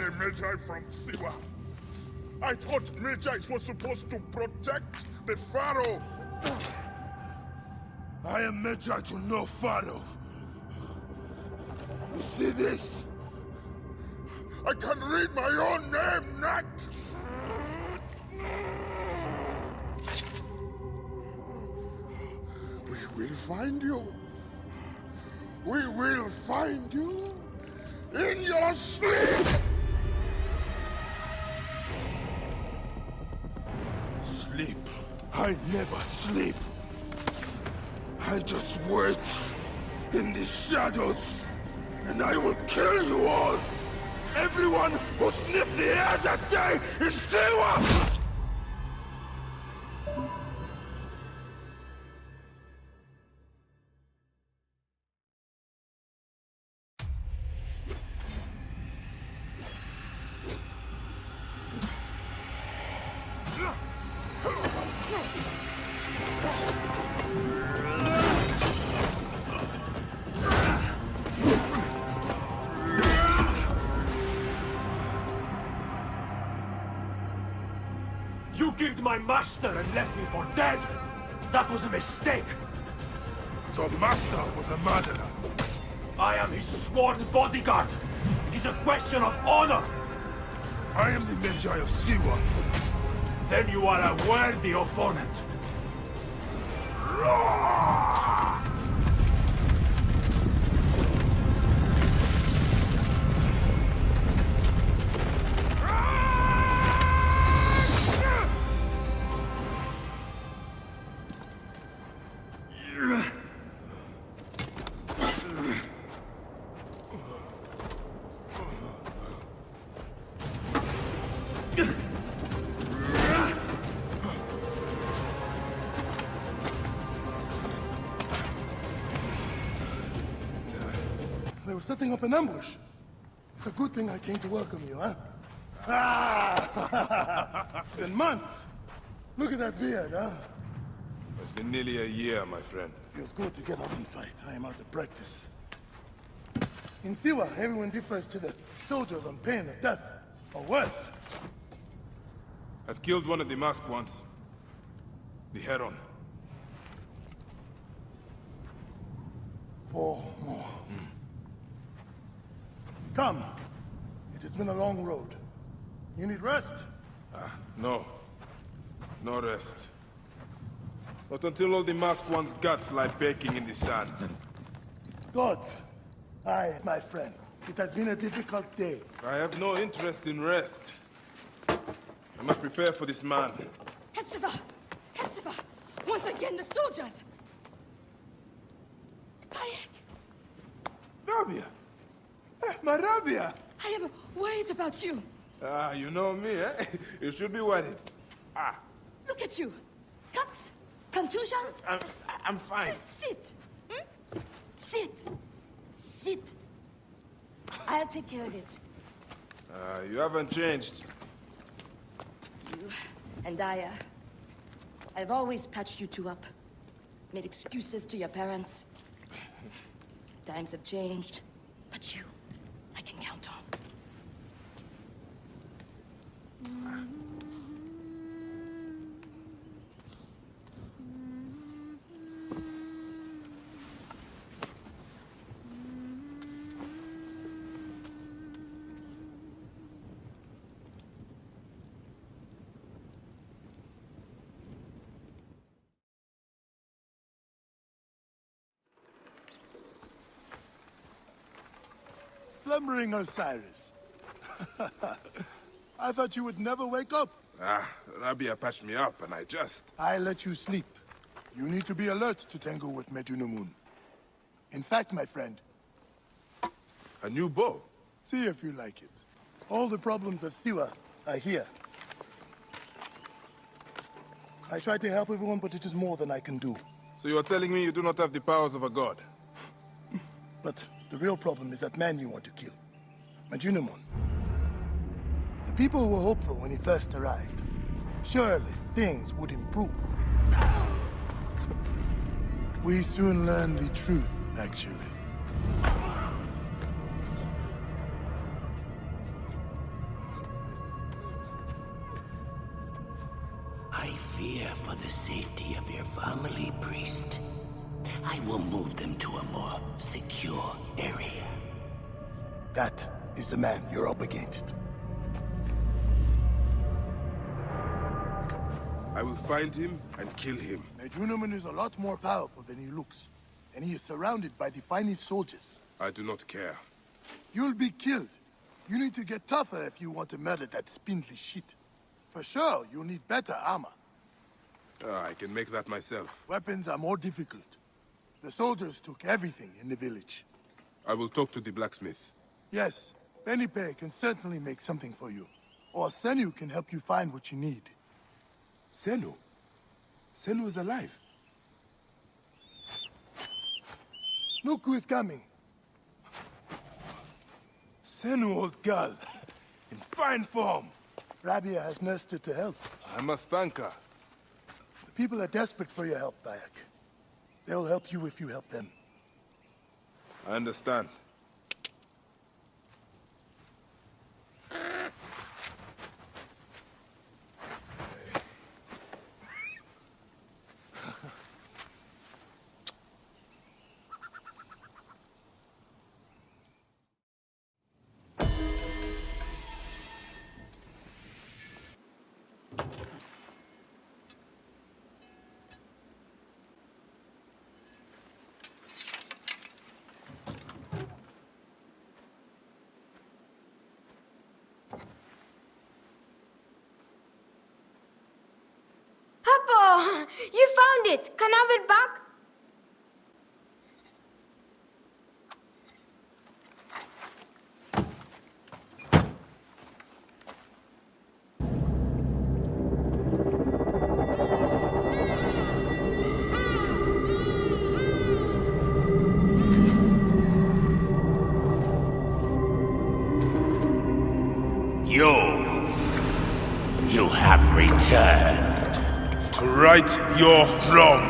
a Magi from Siwa. I thought Magi's were supposed to protect the Pharaoh. I am Magi to no Pharaoh. You see this? I can read my own name, Nat! We will find you. We will find you in your sleep! Sleep? I never sleep. I just wait in the shadows, and I will kill you all! Everyone who sniffed the air that day in Siwa! You killed my master and left me for dead! That was a mistake! Your master was a murderer. I am his sworn bodyguard! It is a question of honor! I am the Magi of Siwa. Then you are a worthy opponent. They were setting up an ambush. It's a good thing I came to welcome you, huh? Ah! It's been months. Look at that beard, huh? It's been nearly a year, my friend. Feels good to get out and fight. I am out of practice. In Siwa, everyone differs to the soldiers on pain of death, or worse. I've killed one of the masked ones. The Heron. 4 more. Come. It has been a long road. You need rest? No. No rest. Not until all the masked one's guts lie baking in the sand. God. Aye, my friend. It has been a difficult day. I have no interest in rest. I must prepare for this man. Hepzibah! Hepzibah! Once again, the soldiers! Bayek! Rabia! My Rabia! I am worried about you. You know me, eh? You should be worried. Look at you. Cuts? Contusions? I'm fine. Sit. Sit. Sit. I'll take care of it. You haven't changed. You and I've always patched you two up. Made excuses to your parents. Times have changed, but you, I can count on. Slumbering Osiris. I thought you would never wake up. Rabia patched me up and I let you sleep. You need to be alert to tangle with Medunamun. In fact, my friend... A new bow? See if you like it. All the problems of Siwa are here. I try to help everyone, but it is more than I can do. So you are telling me you do not have the powers of a god? But the real problem is that man you want to kill. Medunamun. The people were hopeful when he first arrived. Surely, things would improve. We soon learned the truth, actually. I fear for the safety of your family, priest. I will move them to a more secure area. That is the man you're up against. I will find him and kill him. Medunaman is a lot more powerful than he looks, and he is surrounded by the finest soldiers. I do not care. You'll be killed. You need to get tougher if you want to murder that spindly shit. For sure, you'll need better armor. I can make that myself. Weapons are more difficult. The soldiers took everything in the village. I will talk to the blacksmith. Yes, Benipe can certainly make something for you. Or Senu can help you find what you need. Senu? Senu is alive. Look who is coming. Senu, old girl. In fine form. Rabia has nursed her to health. I must thank her. The people are desperate for your help, Bayek. They'll help you if you help them. I understand. Papa, you found it. Can I have it back? You have returned. To right your wrong.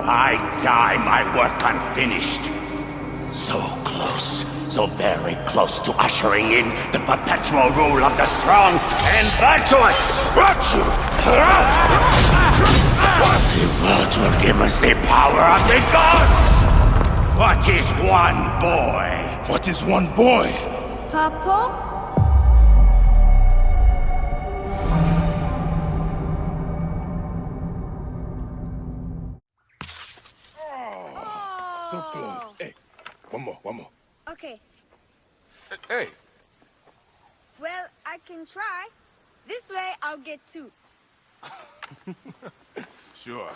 I die my work unfinished. So close, so very close to ushering in the perpetual rule of the strong and virtuous. Virtue! The vault will give us the power of the gods. What is one boy? What is one boy? Papa? So close. Hey, one more. Okay. Hey, Well, I can try. This way, I'll get two. sure.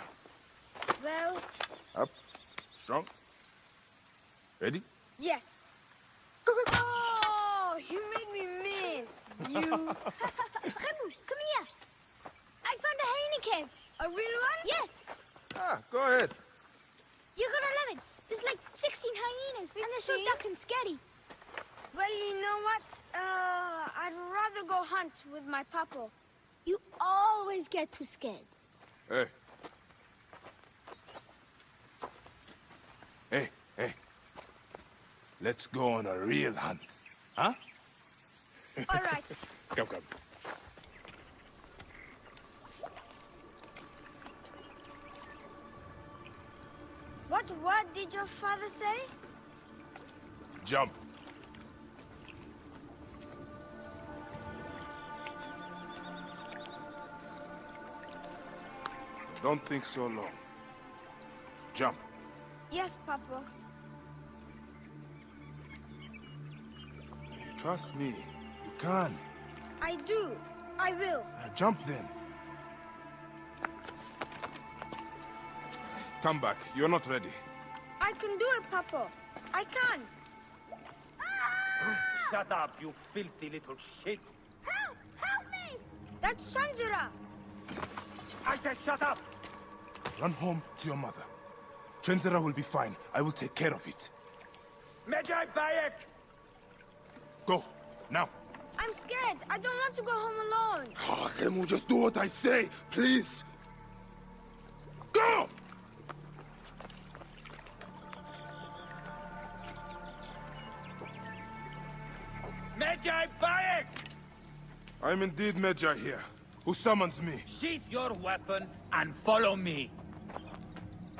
Well, Up, strong. Ready? yes. Oh, you made me miss. You. Remu, come here. I found a hyena cave. A real one? Yes, Go ahead. you're gonna love it. There's like 16 hyenas, and they're so 16? dark and scary. Well, you know what? I'd rather go hunt with my papa. You always get too scared. Hey. Hey. Let's go on a real hunt. Huh? All right. Come. What did your father say? Jump. Don't think so long. Jump. Yes, Papa. You trust me. You can. I do. I will. Jump then. Come back. You're not ready. I can do it, Papa. I can. Shut up, you filthy little shit. Help! Help me! That's Shanzira. I said shut up! Run home to your mother. Trenzera will be fine. I will take care of it. Medjay Bayek! Go. Now. I'm scared. I don't want to go home alone. Remu, just do what I say, please. Go! Medjay Bayek! I'm indeed Medjay here. Who summons me? Sheath your weapon and follow me.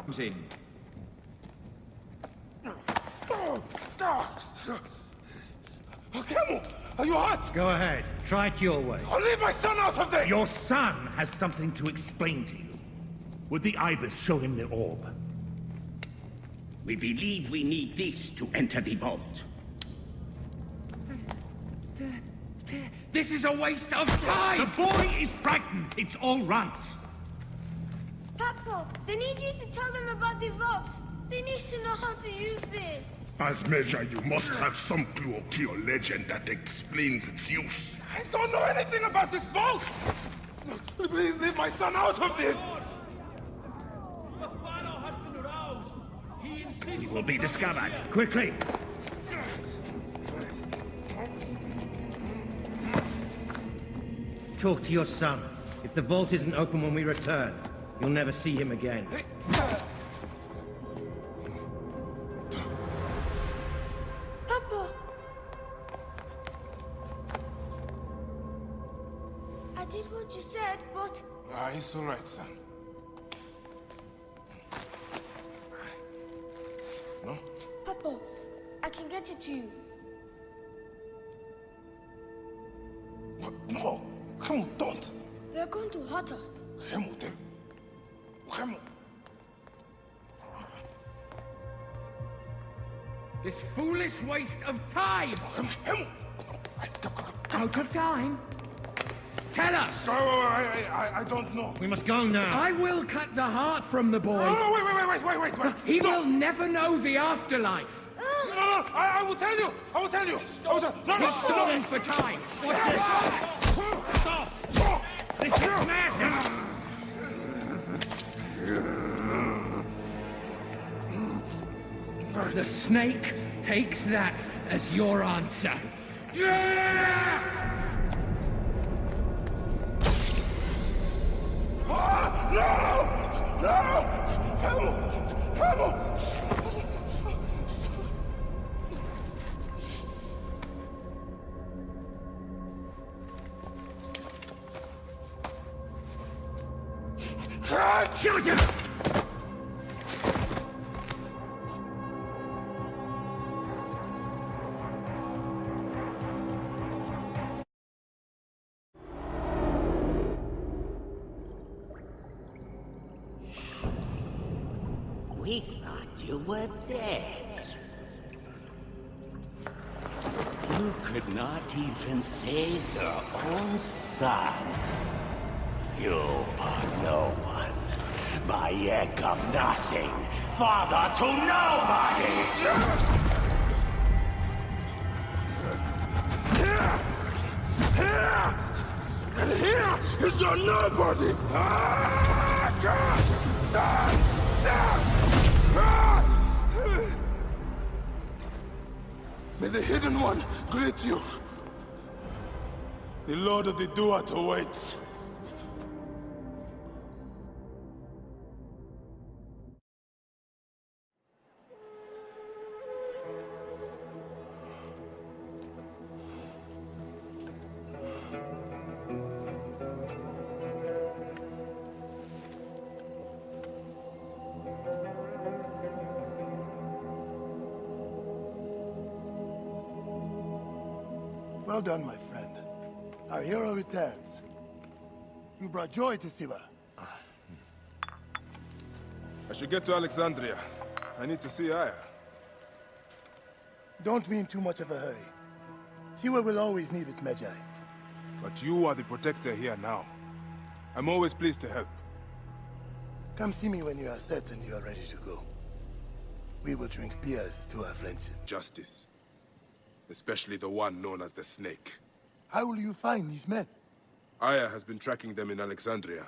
Who's in? Camel, are you hurt? Go ahead. Try it your way. I'll leave my son out of this! Your son has something to explain to you. Would the Ibis show him the orb? We believe we need this to enter the vault. This is a waste of time! The boy is frightened. It's all right. Papa, they need you to tell them about the vault. They need to know how to use this. As Major, you must have some clue or key or legend that explains its use. I don't know anything about this vault! Please leave my son out of this! He will be discovered. Quickly! Talk to your son. If the vault isn't open when we return, you'll never see him again. Papa! I did what you said, but... It's all right, son. No? Papa, I can get it to you. What? No! Camel, don't! They're going to hurt us. Camel, Camel! This foolish waste of time! Camel! Out of time? Tell us! I don't know. We must go now. I will cut the heart from the boy. No, wait. He Stop. will never know the afterlife. No, I will tell you. I will tell you. We're stalling for time. Stop! This is madness! The snake takes that as your answer. No! Camel! Shoot him! We thought you were dead. You could not even save your own son. You are no one. My egg of nothing. Father to nobody! And here is your nobody! May the Hidden One greet you. The Lord of the Duat awaits. Well done, my friend. Our hero returns. You brought joy to Siva. I should get to Alexandria. I need to see Aya. Don't be in too much of a hurry. Siva will always need its Magi. But you are the protector here now. I'm always pleased to help. Come see me when you are certain you are ready to go. We will drink beers to our friendship. Justice. Especially the one known as the Snake. How will you find these men? Aya has been tracking them in Alexandria.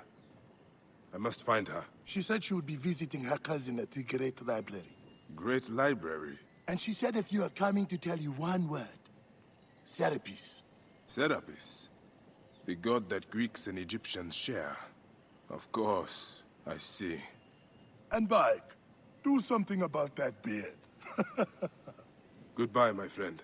I must find her. She said she would be visiting her cousin at the Great Library. Great Library? And she said if you are coming to tell you one word, Serapis. Serapis? The god that Greeks and Egyptians share. Of course, I see. And Bike, do something about that beard. Goodbye, my friend.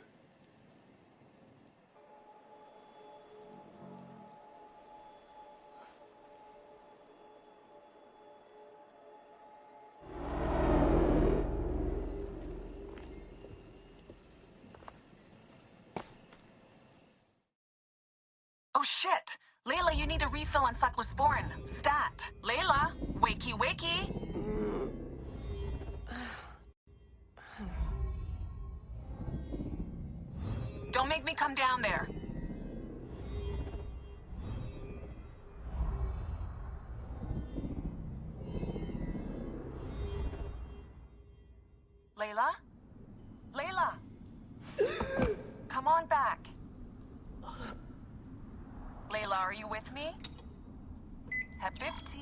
Oh shit! Layla, you need a refill on cyclosporin. Stat. Layla, wakey wakey. Don't make me come down there. Layla? Layla! Come on back. Layla, are you with me? Habibti.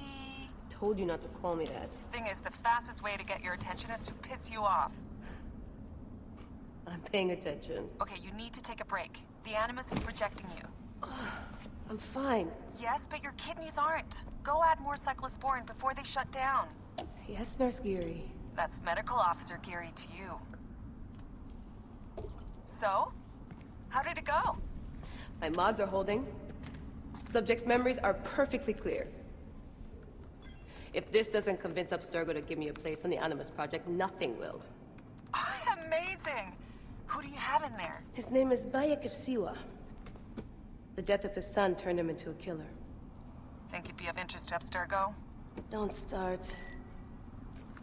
Told you not to call me that. Thing is, the fastest way to get your attention is to piss you off. I'm paying attention. Okay, you need to take a break. The Animus is rejecting you. I'm fine. Yes, but your kidneys aren't. Go add more cyclosporin before they shut down. Yes, Nurse Geary. That's Medical Officer Geary to you. So? How did it go? My mods are holding. Subject's memories are perfectly clear. If this doesn't convince Abstergo to give me a place on the Animus Project, nothing will. Amazing! Who do you have in there? His name is Bayek of Siwa. The death of his son turned him into a killer. Think he'd be of interest to Abstergo? Don't start.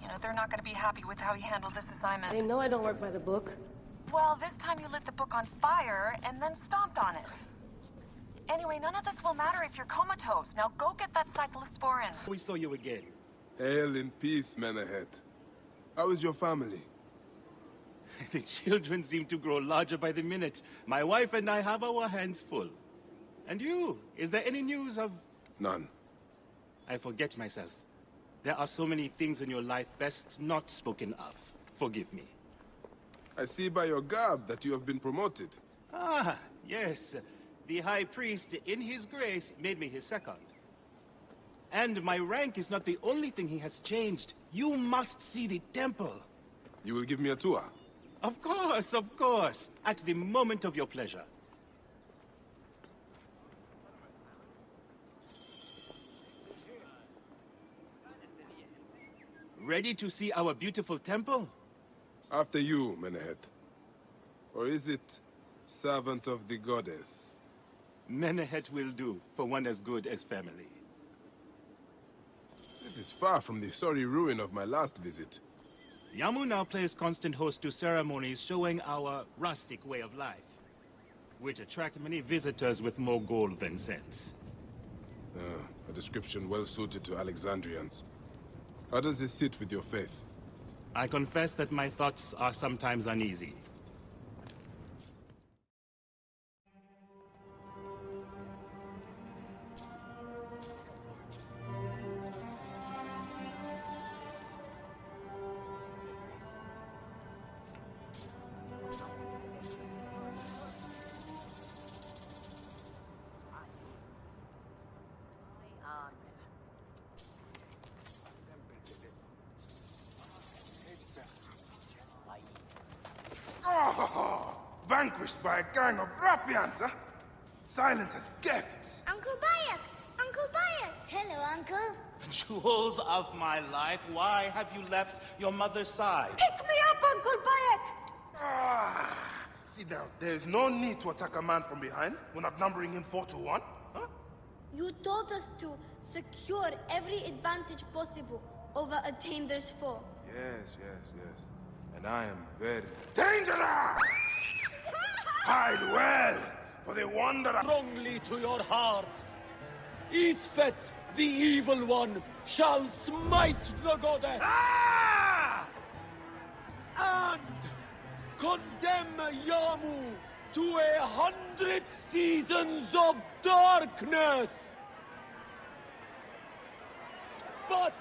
You know, they're not gonna be happy with how he handled this assignment. They know I don't work by the book. Well, this time you lit the book on fire and then stomped on it. Anyway, none of this will matter if you're comatose. Now go get that cyclosporin. We saw you again. Hail in peace, Menehet. How is your family? The children seem to grow larger by the minute. My wife and I have our hands full. And you? Is there any news of... None. I forget myself. There are so many things in your life best not spoken of. Forgive me. I see by your garb that you have been promoted. Ah, yes. The High Priest, in his grace, made me his second. And my rank is not the only thing he has changed. You must see the temple. You will give me a tour? Of course, of course. At the moment of your pleasure. Ready to see our beautiful temple? After you, Menehet. Or is it servant of the goddess? Menehet will do, for one as good as family. This is far from the sorry ruin of my last visit. Yamu now plays constant host to ceremonies showing our rustic way of life, which attract many visitors with more gold than sense. A description well suited to Alexandrians. How does this sit with your faith? I confess that my thoughts are sometimes uneasy. Oh, vanquished by a gang of ruffians, huh? Silent as gifts. Uncle Bayek! Uncle Bayek! Hello, Uncle. Jewels of my life, why have you left your mother's side? Pick me up, Uncle Bayek! See now, there's no need to attack a man from behind. We're not numbering him 4-1, huh? You taught us to secure every advantage possible over a Tander's foe. Yes. And I am very dangerous! Hide well, for they wander Strongly to your hearts. Isfet, the evil one, shall smite the goddess. And condemn Yamu to 100 seasons of darkness. But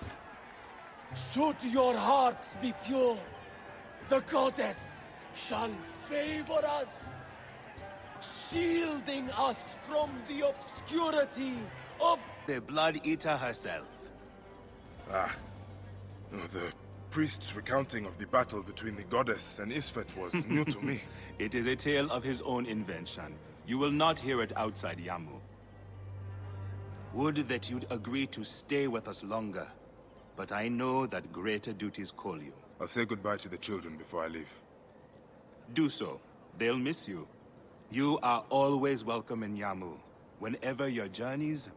should your hearts be pure, the goddess shall favor us, shielding us from the obscurity of The Blood Eater herself. No, the priest's recounting of the battle between the goddess and Isfet was new to me. It is a tale of his own invention. You will not hear it outside Yamu. Would that you'd agree to stay with us longer. But I know that greater duties call you. I'll say goodbye to the children before I leave. Do so. They'll miss you. You are always welcome in Yamu. Whenever your journeys...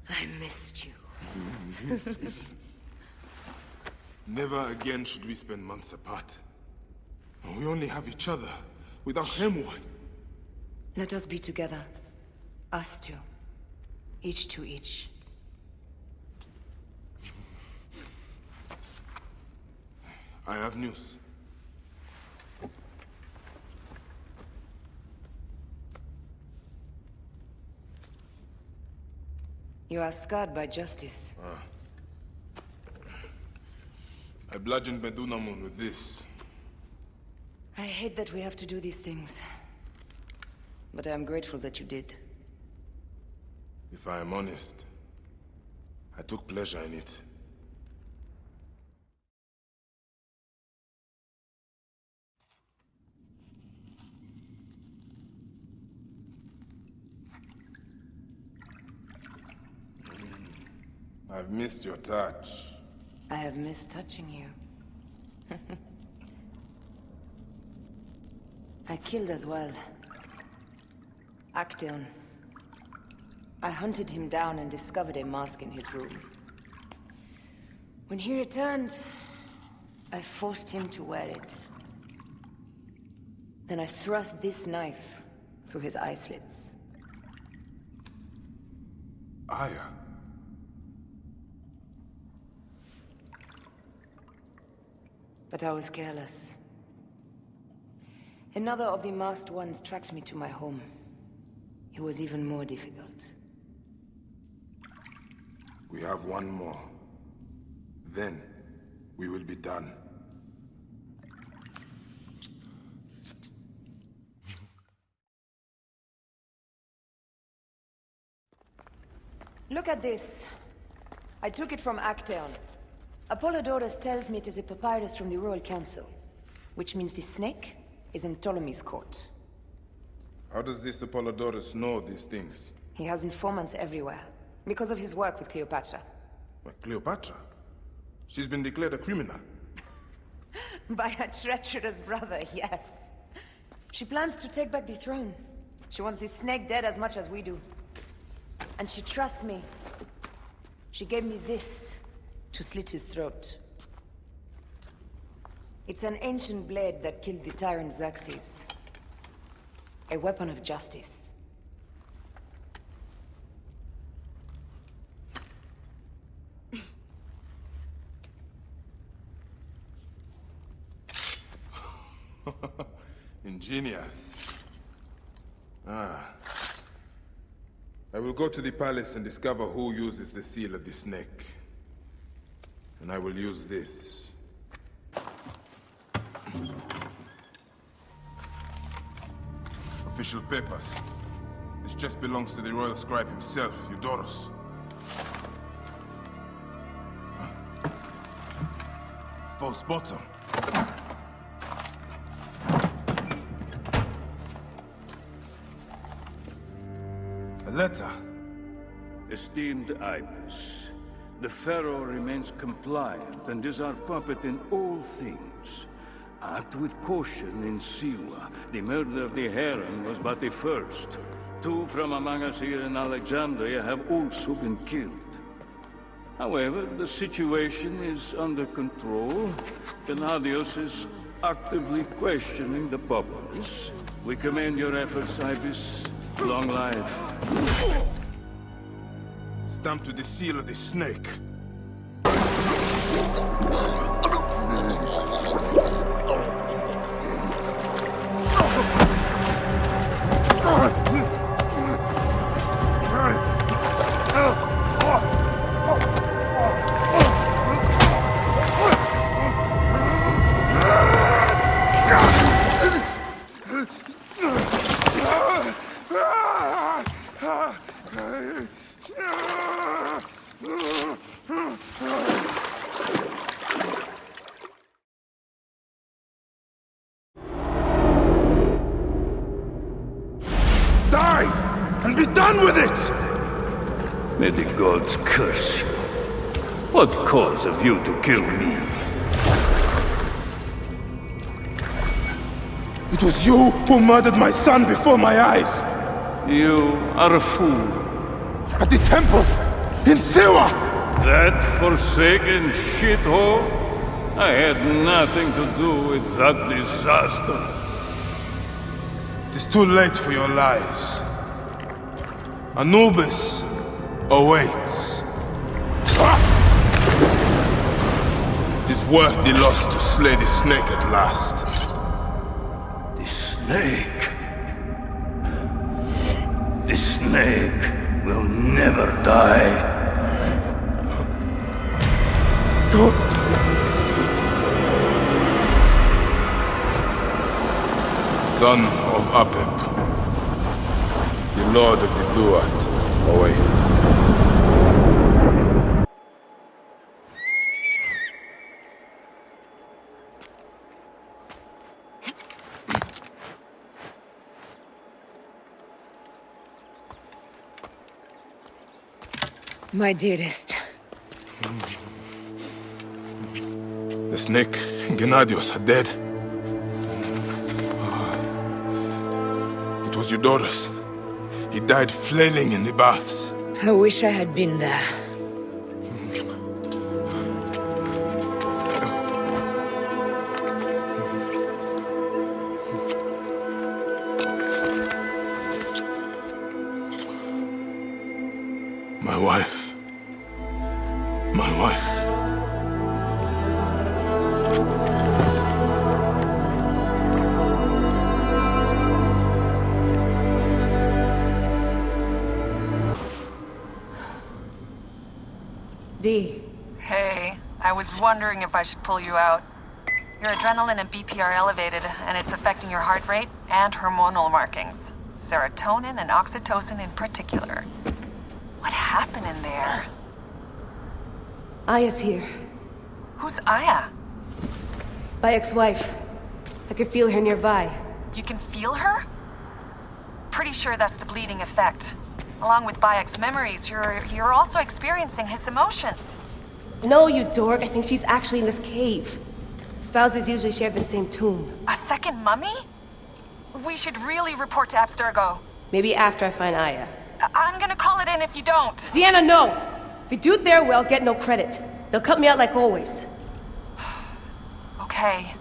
I missed you. Never again should we spend months apart. We only have each other. Without him, what? Let us be together. Us two. Each to each. I have news. You are scarred by justice. I bludgeoned Medunamun with this. I hate that we have to do these things. But I am grateful that you did. If I am honest, I took pleasure in it. I've missed your touch. I have missed touching you. I killed as well. Actaeon. I hunted him down and discovered a mask in his room. When he returned, I forced him to wear it. Then I thrust this knife through his eye slits. Aya. But I was careless. Another of the masked ones tracked me to my home. It was even more difficult. We have one more. Then, we will be done. Look at this. I took it from Actaeon. Apollodorus tells me it is a papyrus from the Royal Council, which means the snake is in Ptolemy's court. How does this Apollodorus know these things? He has informants everywhere, because of his work with Cleopatra. But Cleopatra? She's been declared a criminal. By her treacherous brother, yes. She plans to take back the throne. She wants the snake dead as much as we do. And she trusts me. She gave me this to slit his throat. It's an ancient blade that killed the tyrant Xerxes. A weapon of justice. Ingenious. I will go to the palace and discover who uses the seal of the snake. And I will use this. Official papers. This chest belongs to the royal scribe himself, Eudorus. False bottom. A letter. Esteemed Ibis, the Pharaoh remains compliant and is our puppet in all things. Act with caution in Siwa. The murder of the Heron was but the first. 2 from among us here in Alexandria have also been killed. However, the situation is under control. Gennadios is actively questioning the populace. We commend your efforts, Ibis. Long life. Stamped with the seal of the snake. Die! And be done with it! May the gods curse you. What cause have you to kill me? It was you who murdered my son before my eyes! You are a fool. At the temple! In Siwa! That forsaken shithole? I had nothing to do with that disaster. It is too late for your lies. Anubis awaits. It is worth the loss to slay the snake at last. The snake? The snake will never die. Son of Apep, the Lord of the Duat awaits. My dearest. The snake, Gennadios, are dead. It was Eudorus. He died flailing in the baths. I wish I had been there. My wife. My wife. D. Hey, I was wondering if I should pull you out. Your adrenaline and BP are elevated, and it's affecting your heart rate and hormonal markings. Serotonin and oxytocin in particular. What happened in there? Aya's here. Who's Aya? My ex-wife. I could feel her nearby. You can feel her? Pretty sure that's the bleeding effect. Along with Bayek's memories, you're also experiencing his emotions. No, you dork. I think she's actually in this cave. Spouses usually share the same tomb. A second mummy? We should really report to Abstergo. Maybe after I find Aya. I'm gonna call it in if you don't. Deanna, no! If you do it there, well, get no credit. They'll cut me out like always. Okay.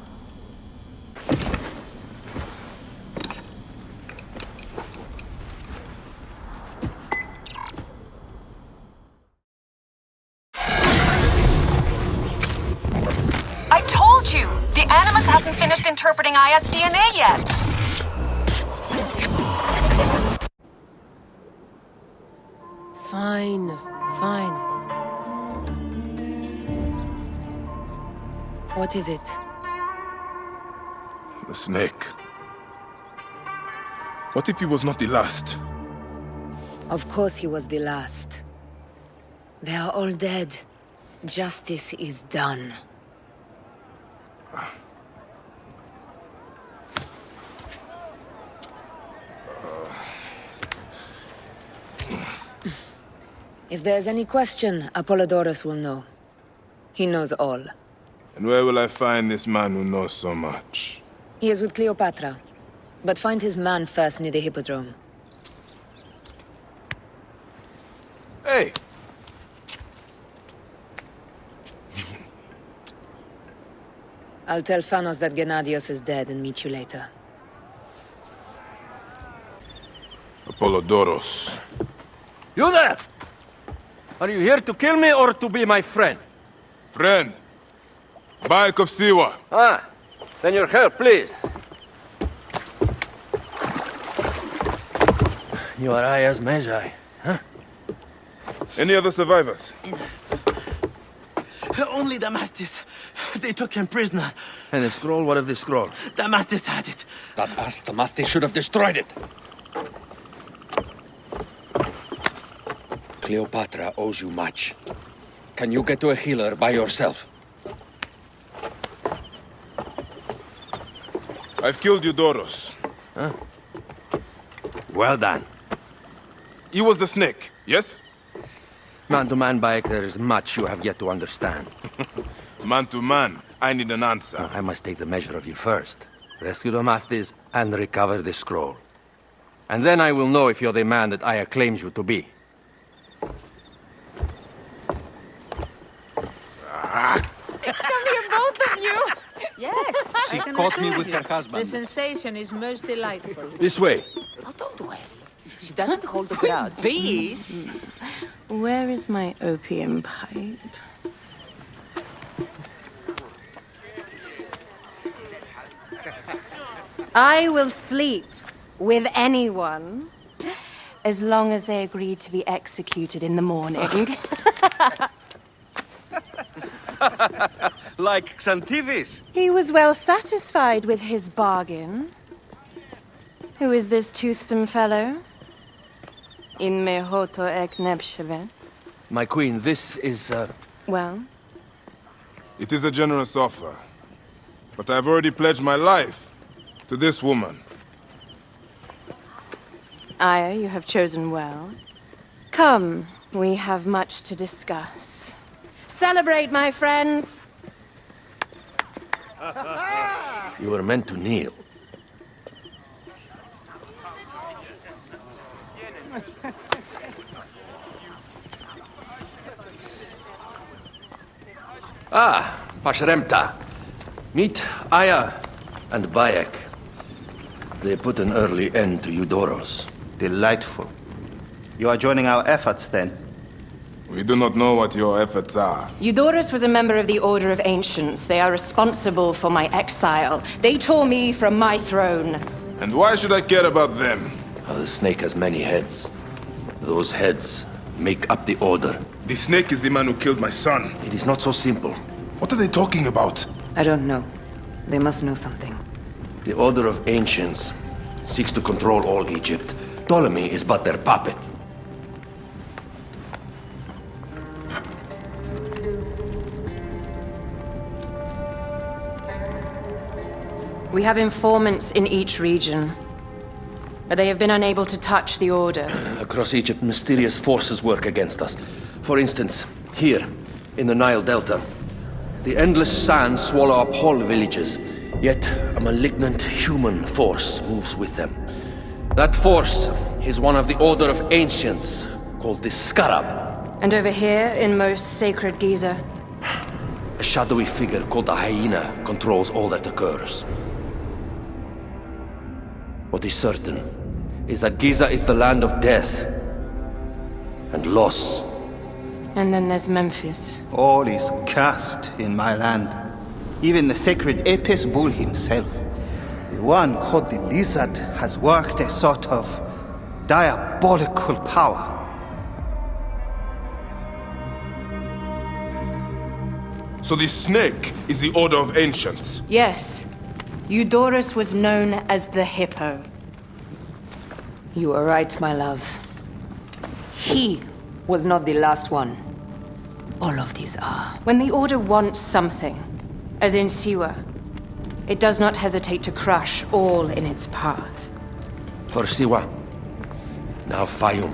I told you! The Animus hasn't finished interpreting Aya's DNA yet! Fine, fine. What is it? The snake. What if he was not the last? Of course he was the last. They are all dead. Justice is done. If there's any question, Apollodorus will know. He knows all. And where will I find this man who knows so much? He is with Cleopatra. But find his man first near the Hippodrome. Hey! I'll tell Phanos that Gennadios is dead and meet you later. Apollodoros. You there! Are you here to kill me or to be my friend? Friend. Bayek of Siwa. Ah, then your help, please. You are Aya's Magi, huh? Any other survivors? Only Damastis. They took him prisoner. And the scroll? What of the scroll? Damastis had it. That ass Damastis should have destroyed it. Cleopatra owes you much. Can you get to a healer by yourself? I've killed Eudorus. Huh? Well done. He was the snake, yes? Man to man, Bayek, there is much you have yet to understand. Man to man, I need an answer. I must take the measure of you first. Rescue the Masters and recover the scroll. And then I will know if you're the man that Aya claims you to be. Come here, both of you! Yes, She I can caught me assure with you. her husband. The sensation is most delightful. This way. Oh, don't worry. She doesn't hold a grudge. Please. Where is my opium pipe? I will sleep with anyone as long as they agree to be executed in the morning. Like Xantivis. He was well satisfied with his bargain. Who is this toothsome fellow? In mehoto ek nebsheve. My queen, this is, Well, It is a generous offer, but I've already pledged my life to this woman. Aya, you have chosen well. Come, we have much to discuss. Celebrate, my friends! you were meant to kneel. Ah, Pashremta. Meet Aya and Bayek. They put an early end to Eudoros. Delightful. You are joining our efforts, then? We do not know what your efforts are. Eudoros was a member of the Order of Ancients. They are responsible for my exile. They tore me from my throne. And why should I care about them? The snake has many heads. Those heads make up the Order. The snake is the man who killed my son. It is not so simple. What are they talking about? I don't know. They must know something. The Order of Ancients seeks to control all Egypt. Ptolemy is but their puppet. We have informants in each region, but they have been unable to touch the Order. Across Egypt, mysterious forces work against us. For instance, here, in the Nile Delta, the endless sands swallow up whole villages, yet a malignant human force moves with them. That force is one of the Order of Ancients, called the Scarab. And over here, in most sacred Giza? A shadowy figure called the Hyena controls all that occurs. What is certain is that Giza is the land of death and loss. And then there's Memphis. All is cursed in my land. Even the sacred Apis bull himself. The one called the Lizard has worked a sort of diabolical power. So the snake is the Order of Ancients? Yes. Eudoros was known as the Hippo. You are right, my love. He was not the last one. All of these are. When the Order wants something, as in Siwa, it does not hesitate to crush all in its path. For Siwa, now Fayum.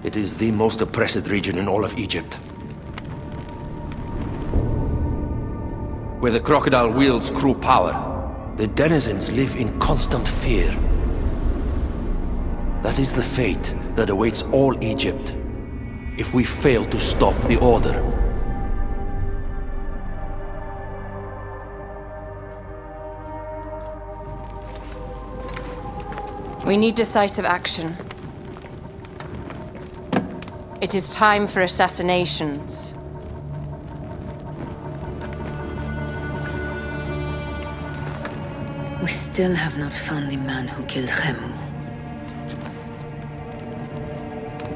It is the most oppressed region in all of Egypt. Where the crocodile wields cruel power, the denizens live in constant fear. That is the fate that awaits all Egypt if we fail to stop the Order. We need decisive action. It is time for assassinations. We still have not found the man who killed Khemu.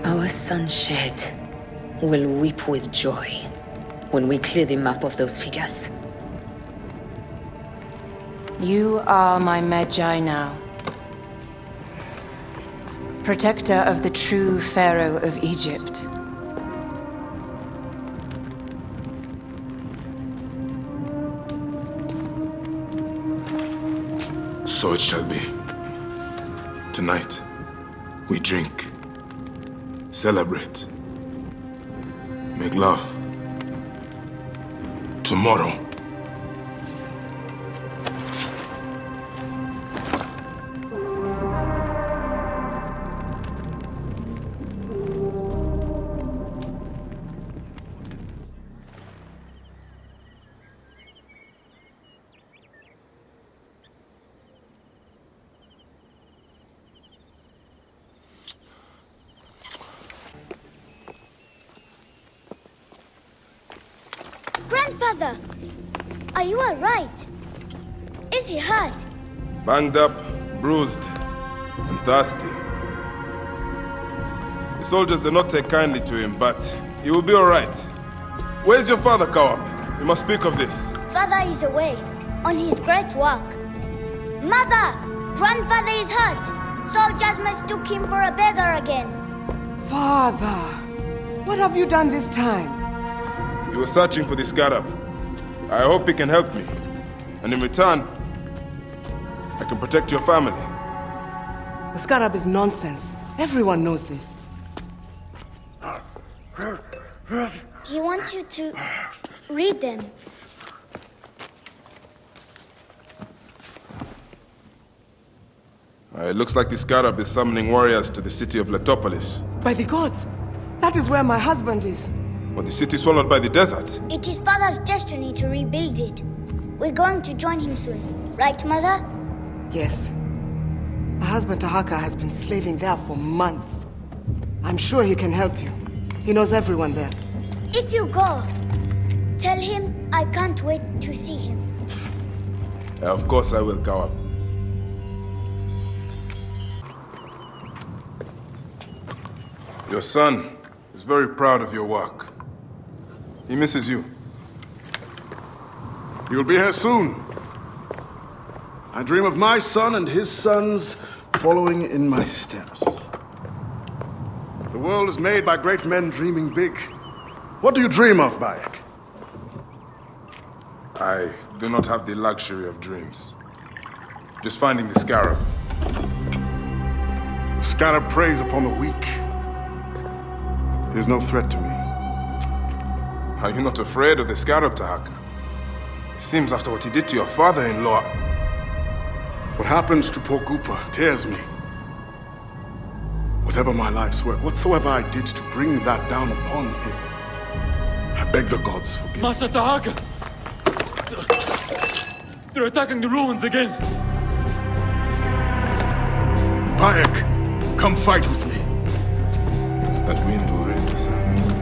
Our son Shed will weep with joy when we clear the map of those figures. You are my Magi now. Protector of the true Pharaoh of Egypt. So it shall be. Tonight, we drink, celebrate, make love. Tomorrow, Grandfather! Are you alright? Is he hurt? Banged up, bruised, and thirsty. The soldiers did not take kindly to him, but he will be alright. Where's your father, Kawab? We must speak of this. Father is away, on his great work. Mother! Grandfather is hurt! Soldiers mistook him for a beggar again. Father! What have you done this time? He was searching for the scarab. I hope he can help me. And in return, I can protect your family. The scarab is nonsense. Everyone knows this. He wants you to read them. It looks like the scarab is summoning warriors to the city of Letopolis. By the gods! That is where my husband is. But the city swallowed by the desert. It is Father's destiny to rebuild it. We're going to join him soon. Right, Mother? Yes. My husband Tahaka has been slaving there for months. I'm sure he can help you. He knows everyone there. If you go, tell him I can't wait to see him. Of course I will, Kawab. Your son is very proud of your work. He misses you. You'll be here soon. I dream of my son and his sons following in my steps. The world is made by great men dreaming big. What do you dream of, Bayek? I do not have the luxury of dreams. Just finding the scarab. The scarab preys upon the weak. He is no threat to me. Are you not afraid of the scarab, Tahaka? It seems after what he did to your father-in-law... What happens to poor Gupa tears me. Whatever my life's work, whatsoever I did to bring that down upon him, I beg the gods forgive me. Master Tahaka! They're attacking the ruins again! Bayek, come fight with me. That wind will raise the sands.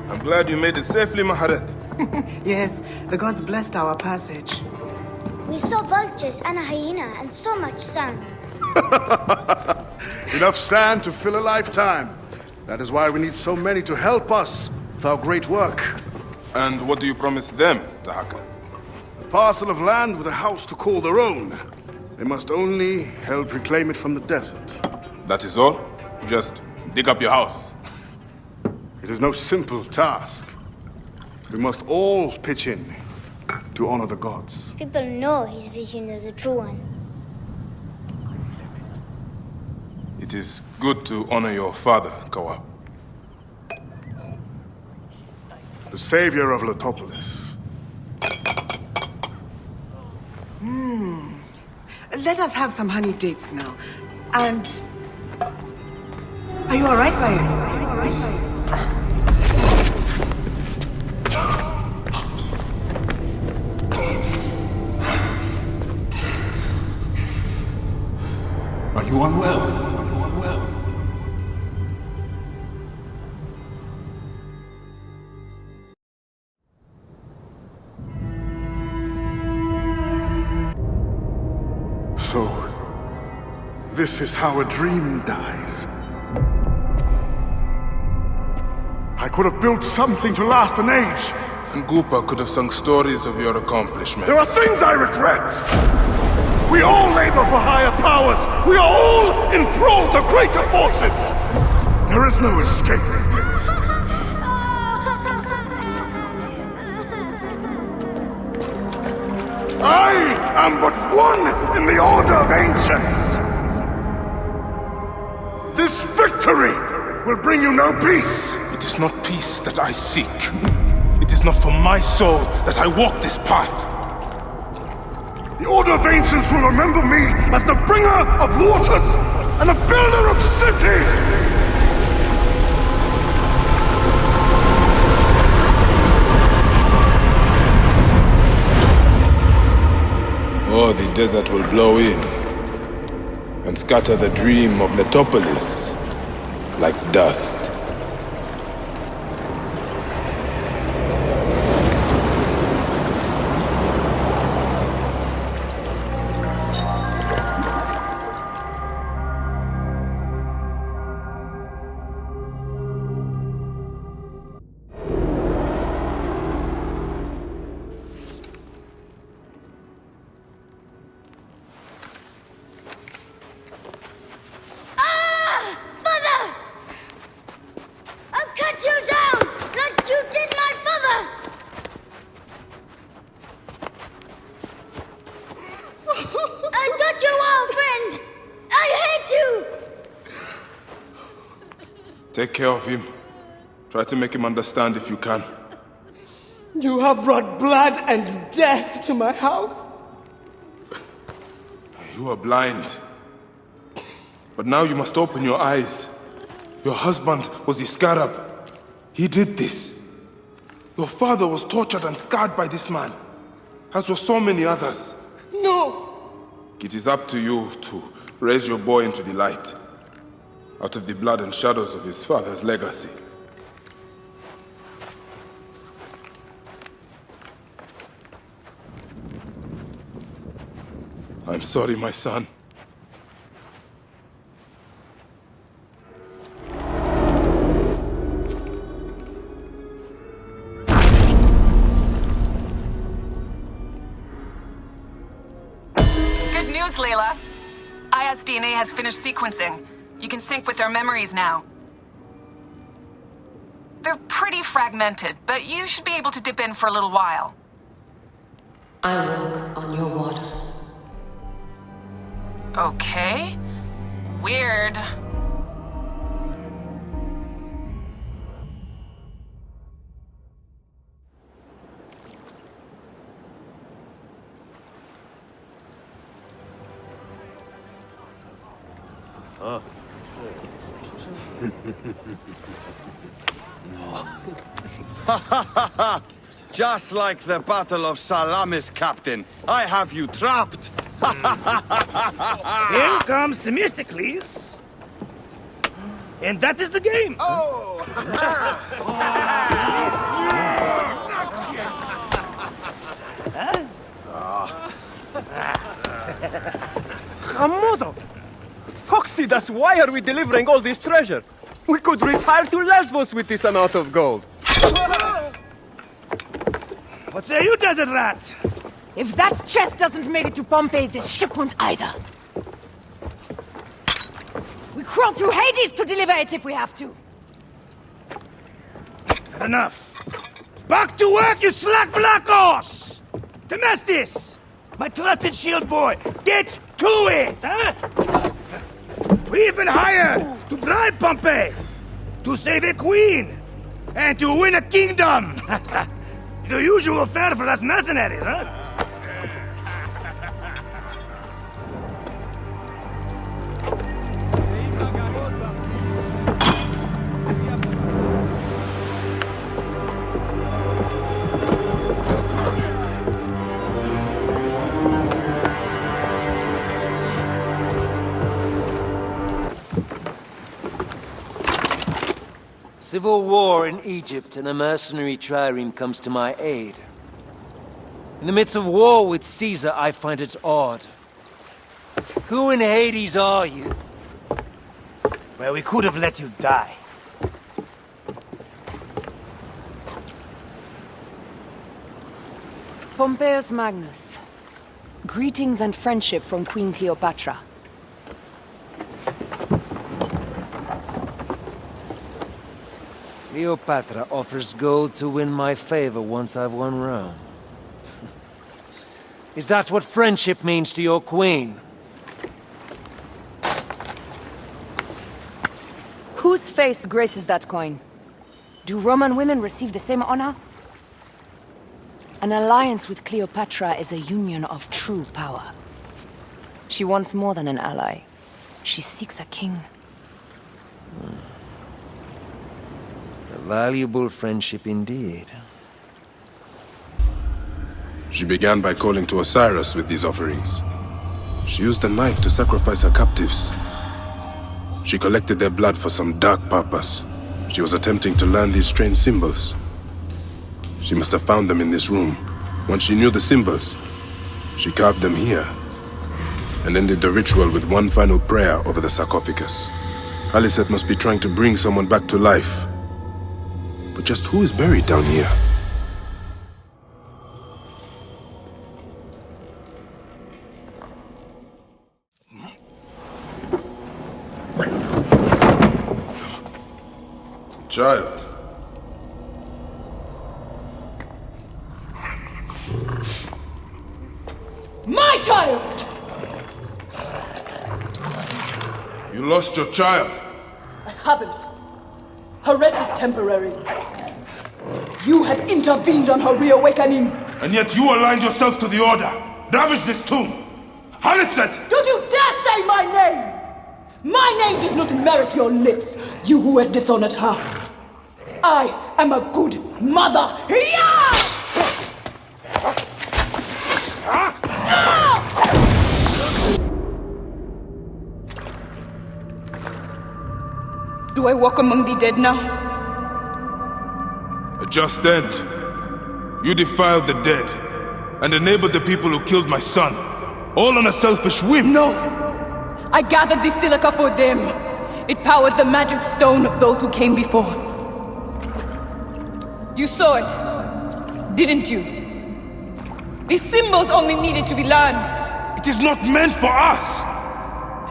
I'm glad you made it safely, Maharet. Yes, the gods blessed our passage. We saw vultures and a hyena and so much sand. Enough sand to fill a lifetime. That is why we need so many to help us with our great work. And what do you promise them, Tahaka? A parcel of land with a house to call their own. They must only help reclaim it from the desert. That is all? Just dig up your house. It is no simple task. We must all pitch in to honor the gods. People know his vision is a true one. It is good to honor your father, Kawab. The savior of Letopolis. Let us have some honey dates now. And... Are you alright, Bayek? Are you alright, Bayek? Are you unwell? Are you unwell? So, this is how a dream dies. I could have built something to last an age. And Gupa could have sung stories of your accomplishments. There are things I regret. We all labor for higher powers. We are all enthralled to greater forces. There is no escape. I am but one in the order of ancients. This victory will bring you no peace. It is not peace that I seek. It is not for my soul that I walk this path. The Order of Ancients will remember me as the bringer of waters and the builder of cities! Or the desert will blow in and scatter the dream of Letopolis like dust. Take care of him. Try to make him understand if you can. You have brought blood and death to my house. You are blind. But now you must open your eyes. Your husband was Iskarab. He did this. Your father was tortured and scarred by this man, as were so many others. No! It is up to you to raise your boy into the light, out of the blood and shadows of his father's legacy. I'm sorry, my son. Good news, Layla. Aya's DNA has finished sequencing. You can sync with their memories now. They're pretty fragmented, but you should be able to dip in for a little while. I walk on your water. Okay. Weird. Just like the Battle of Salamis, Captain. I have you trapped. Here comes Themistocles. And that is the game. Oh! Hamodo! Foxy, that's why are we delivering all this treasure? We could retire to Lesbos with this amount of gold. What say you, desert rat? If that chest doesn't make it to Pompeii, this ship won't either. We crawl through Hades to deliver it if we have to. Fair enough. Back to work, you slack black horse! Temestis! My trusted shield boy, get to it, huh? We've been hired to bribe Pompeii, to save a queen, and to win a kingdom. The usual fare for us mercenaries, huh? Civil war in Egypt, and a mercenary trireme comes to my aid. In the midst of war with Caesar, I find it odd. Who in Hades are you? Well, we could have let you die. Pompeius Magnus. Greetings and friendship from Queen Cleopatra. Cleopatra offers gold to win my favor once I've won Rome. Is that what friendship means to your queen? Whose face graces that coin? Do Roman women receive the same honor? An alliance with Cleopatra is a union of true power. She wants more than an ally. She seeks a king. A valuable friendship indeed. She began by calling to Osiris with these offerings. She used a knife to sacrifice her captives. She collected their blood for some dark purpose. She was attempting to learn these strange symbols. She must have found them in this room. Once she knew the symbols, she carved them here and ended the ritual with one final prayer over the sarcophagus. Alicet must be trying to bring someone back to life. But just who is buried down here? Child. My child! You lost your child. I haven't. Her rest is temporary. You have intervened on her reawakening. And yet you aligned yourself to the Order. Ravaged this tomb. Haliset! Don't you dare say my name! My name does not merit your lips, you who have dishonored her. I am a good mother. Do I walk among the dead now? A just end. You defiled the dead and enabled the people who killed my son, all on a selfish whim. No. I gathered the silica for them. It powered the magic stone of those who came before. You saw it, didn't you? The symbols only needed to be learned. It is not meant for us.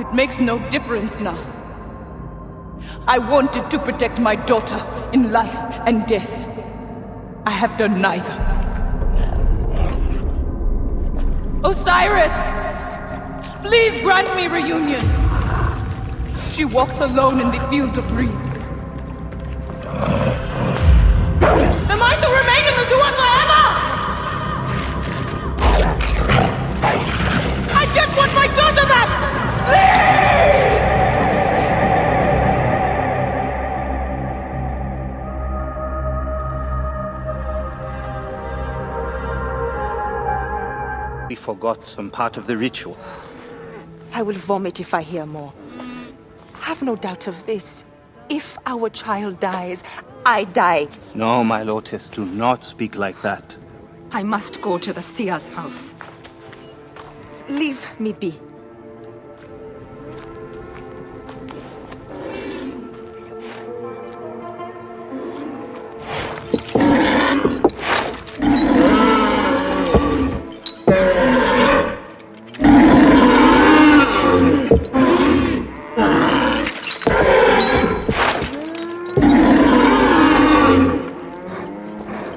It makes no difference now. I wanted to protect my daughter in life and death. I have done neither. Osiris! Please grant me reunion. She walks alone in the field of reeds. Am I to remain in the Duat Le'ana? I just want my daughter back! Please! We forgot some part of the ritual. I will vomit if I hear more. Have no doubt of this. If our child dies, I die. No, my Lotus, do not speak like that. I must go to the seer's house. Leave me be.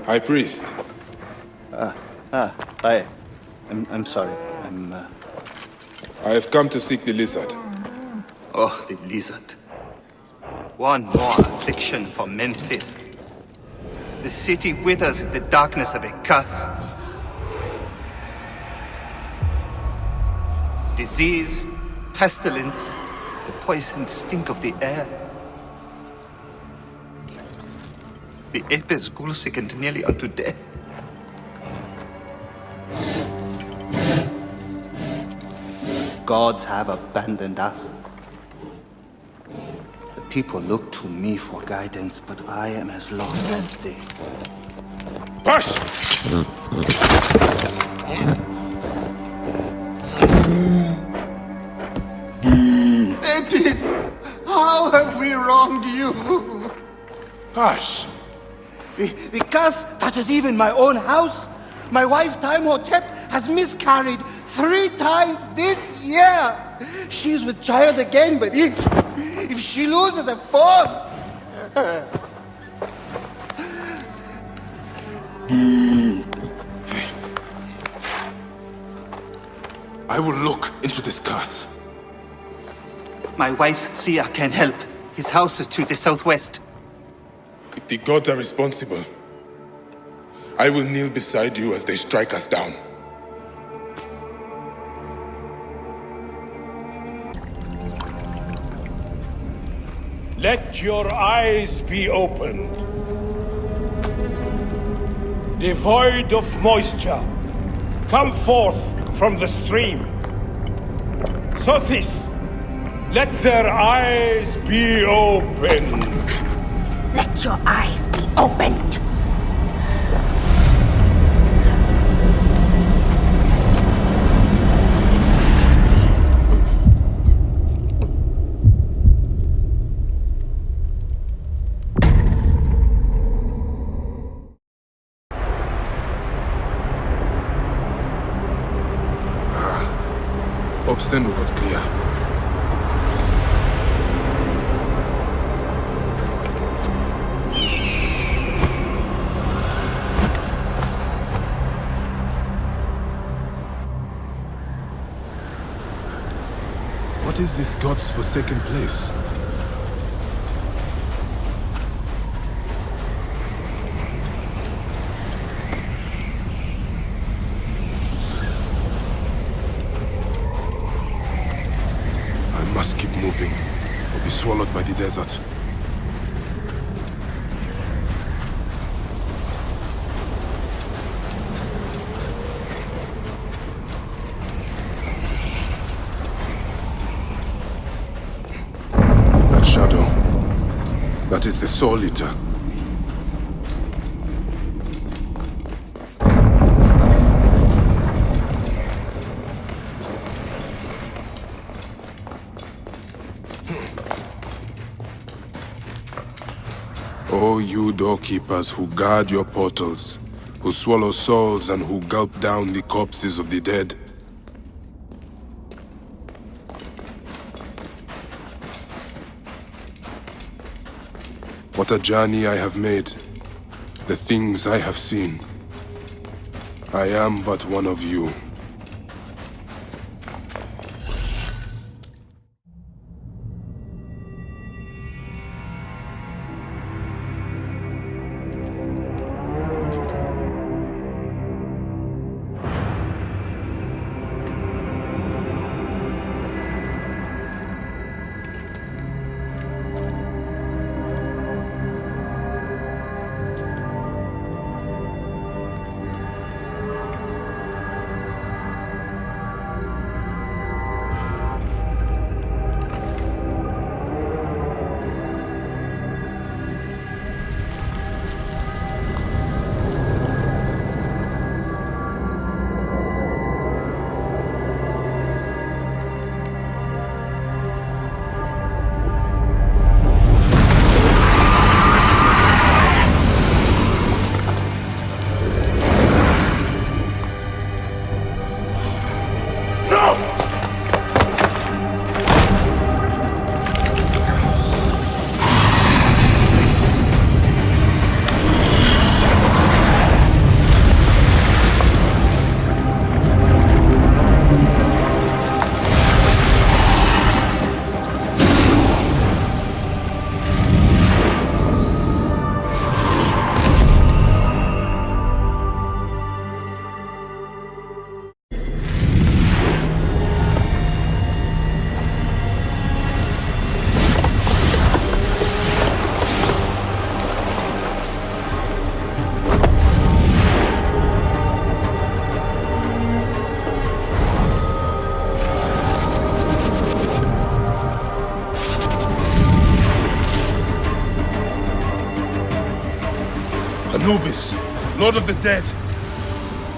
High Priest. I'm sorry. I have come to seek the lizard. Oh, the lizard. One more affliction for Memphis. The city withers in the darkness of a curse. Disease, pestilence, the poisoned stink of the air. The apis ghoul-sickened nearly unto death. Gods have abandoned us. The people look to me for guidance, but I am as lost as they. Push! Apis, how have we wronged you? Hush. The curse touches even my own house. My wife, Timehotep, has miscarried 3 times this year. She's with child again, but if she loses a 4th... I will look into this curse. My wife's seer can help. His house is to the southwest. If the gods are responsible, I will kneel beside you as they strike us down. Let your eyes be opened. Devoid of moisture, come forth from the stream. Sothis, let their eyes be opened. Let your eyes be opened. Obsceno got clear. What is this god's forsaken place? must keep moving, or be swallowed by the desert. That shadow, that is the Soul Eater. O you doorkeepers who guard your portals, who swallow souls and who gulp down the corpses of the dead. What a journey I have made, the things I have seen. I am but one of you. Anubis, Lord of the Dead.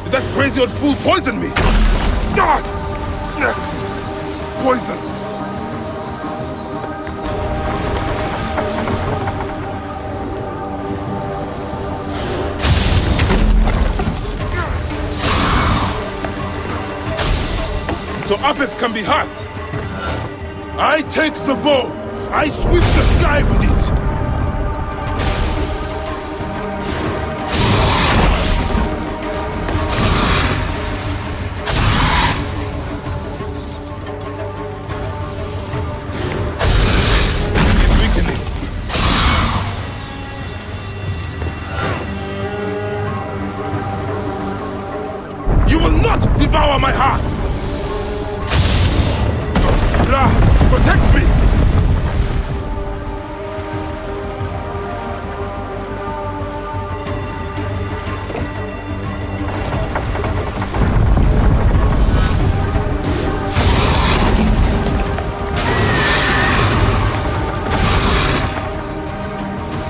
Did that crazy old fool poison me? Ah! Poison! So Apep can be hurt. I take the bow. I sweep the sky with it. Devour my heart! Ra, protect me!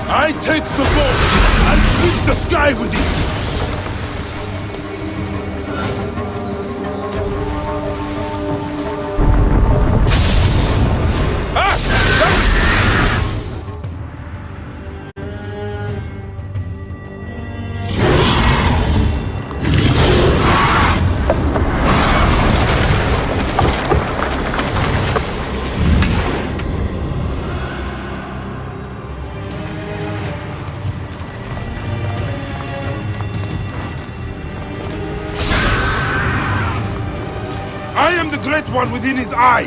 I take the bow and sweep the sky with it! I am the Great One within his eye!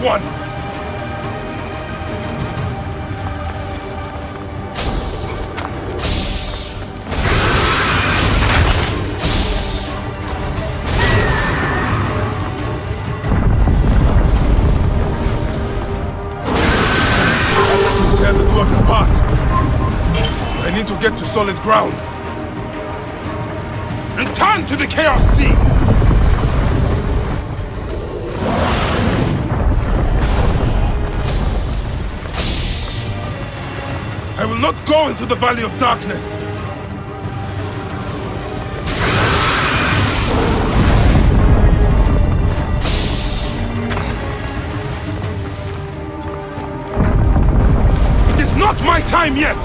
one! Tear the dwarf apart. I need to get to solid ground. Return to the Chaos Sea! I will not go into the Valley of Darkness! It is not my time yet!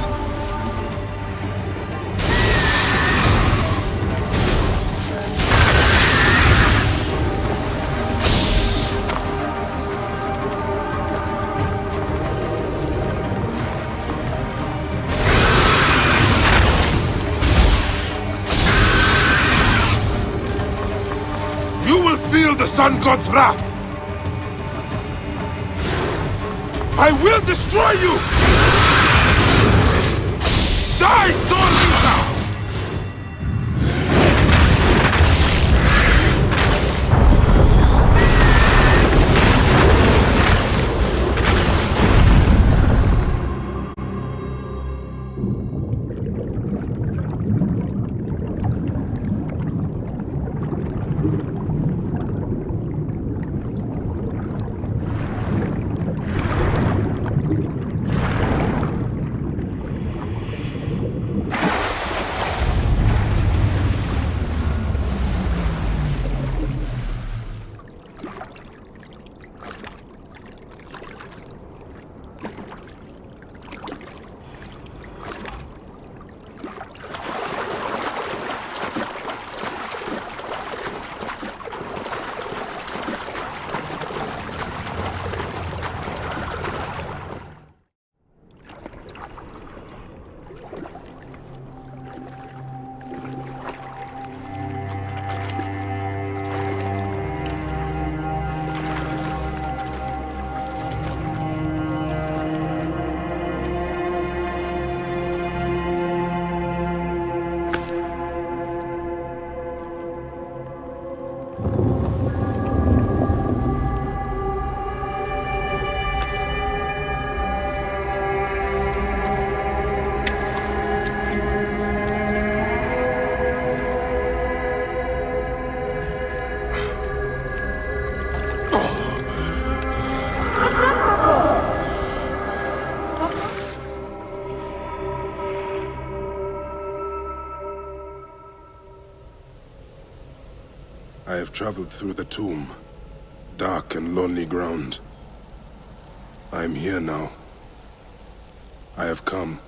The Sun God's wrath! I will destroy you! Die, Storm Eater! I have traveled through the tomb. Dark and lonely ground. I am here now. I have come.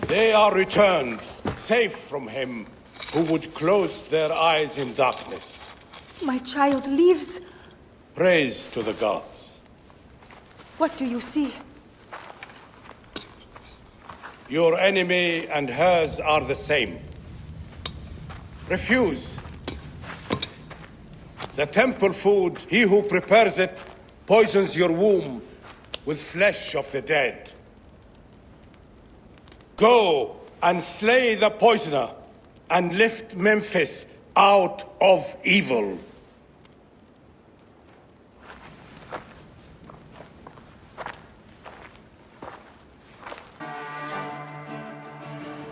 They are returned, safe from him who would close their eyes in darkness. My child lives. Praise to the gods. What do you see? Your enemy and hers are the same. Refuse. The temple food, he who prepares it, poisons your womb with flesh of the dead. Go and slay the poisoner and lift Memphis out of evil.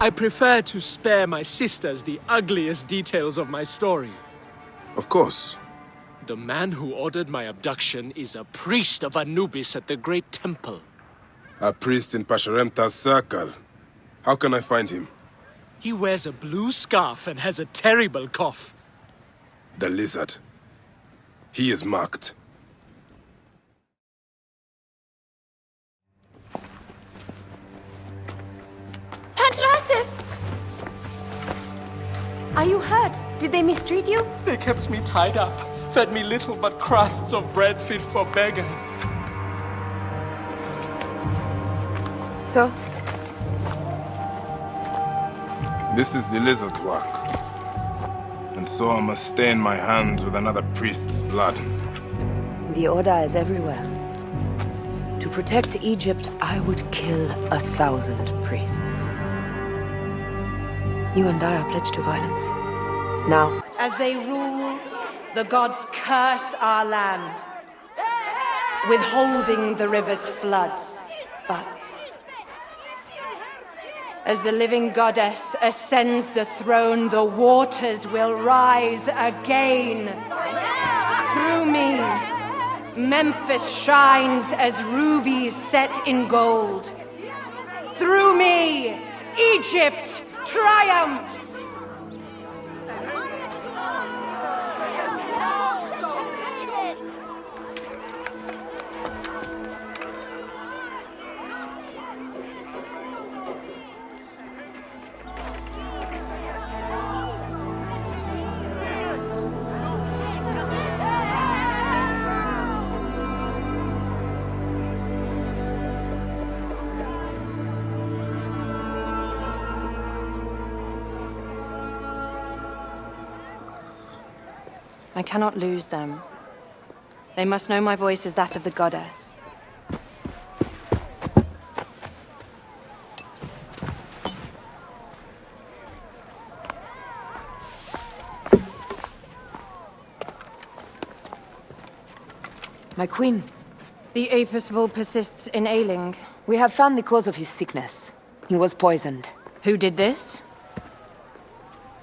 I prefer to spare my sisters the ugliest details of my story. Of course. The man who ordered my abduction is a priest of Anubis at the Great Temple. A priest in Pasharemta's circle. How can I find him? He wears a blue scarf and has a terrible cough. The lizard. He is marked. Pantratis! Are you hurt? Did they mistreat you? They kept me tied up, fed me little but crusts of bread fit for beggars. So? This is the lizard's work. And so I must stain my hands with another priest's blood. The Order is everywhere. To protect Egypt, I would kill 1,000 priests. You and I are pledged to violence. Now. As they rule, the gods curse our land, withholding the river's floods. But as the living goddess ascends the throne, the waters will rise again. Through me, Memphis shines as rubies set in gold. Through me, Egypt triumphs! I cannot lose them. They must know my voice is that of the goddess. My queen. The Apis bull persists in ailing. We have found the cause of his sickness. He was poisoned. Who did this?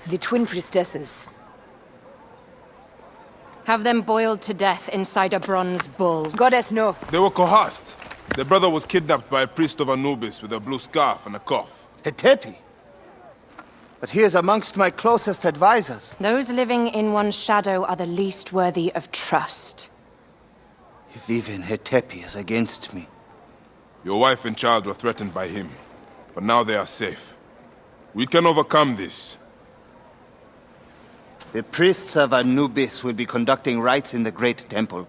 The twin priestesses. Have them boiled to death inside a bronze bull. Goddess, no. They were coerced. Their brother was kidnapped by a priest of Anubis with a blue scarf and a cough. Hetepi? But he is amongst my closest advisors. Those living in one's shadow are the least worthy of trust. If even Hetepi is against me. Your wife and child were threatened by him, but now they are safe. We can overcome this. The priests of Anubis will be conducting rites in the Great Temple.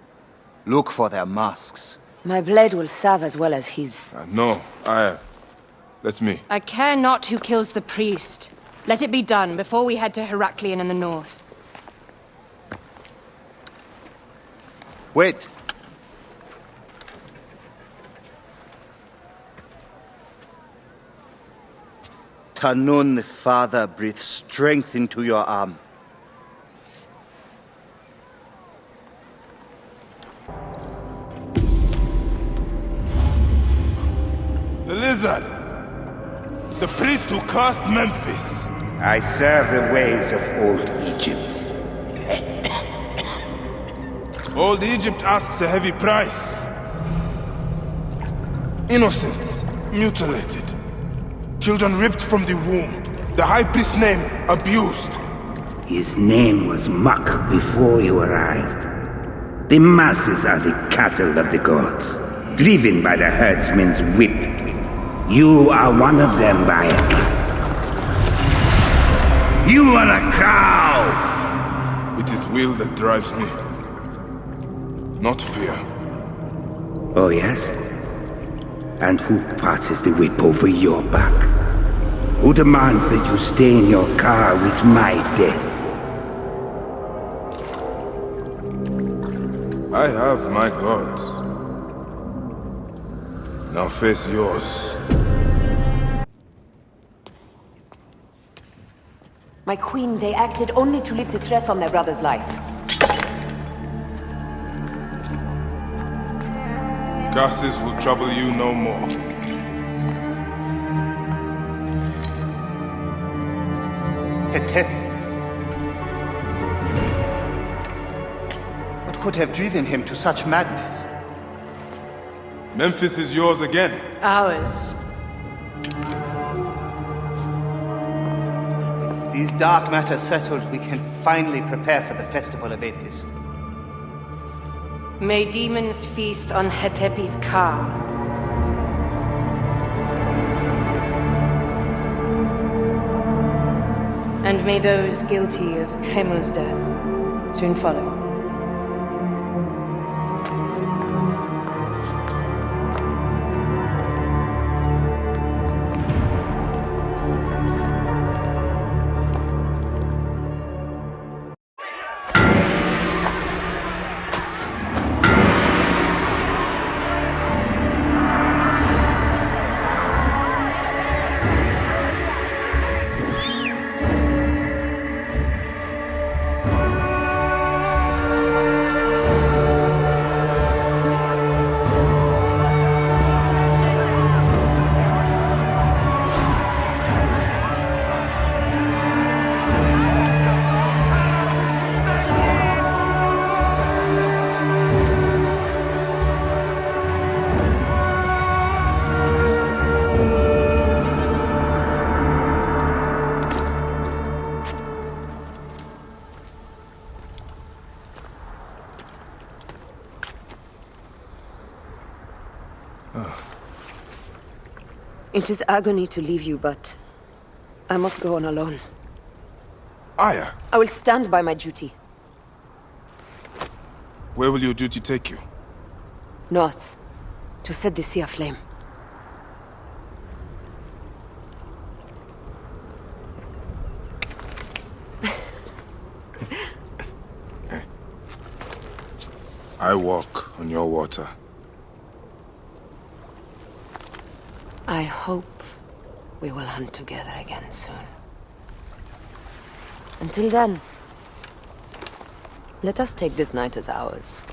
Look for their masks. My blade will serve as well as his. No, that's me. I care not who kills the priest. Let it be done before we head to Heraklion in the north. Wait. Tanun the Father breathes strength into your arm. The lizard! The priest who cursed Memphis! I serve the ways of old Egypt. Old Egypt asks a heavy price. Innocents mutilated. Children ripped from the womb. The high priest's name abused. His name was Muck before you arrived. The masses are the cattle of the gods, driven by the herdsman's whip. You are one of them, Bayek. You are a cow! It is will that drives me, not fear. Oh, yes? And who passes the whip over your back? Who demands that you stay in your car with my death? I have my gods. Now face yours. My queen, they acted only to lift the threat on their brother's life. Curses will trouble you no more. Hetepi. What could have driven him to such madness? Memphis is yours again. Ours. With these dark matters settled, we can finally prepare for the Festival of Apis. May demons feast on Hetepi's car. And may those guilty of Chemu's death soon follow. It is agony to leave you, but I must go on alone. Aya, I will stand by my duty. where will your duty take you? North, to set the sea aflame. I walk on your water. I hope we will hunt together again soon. Until then, let us take this night as ours.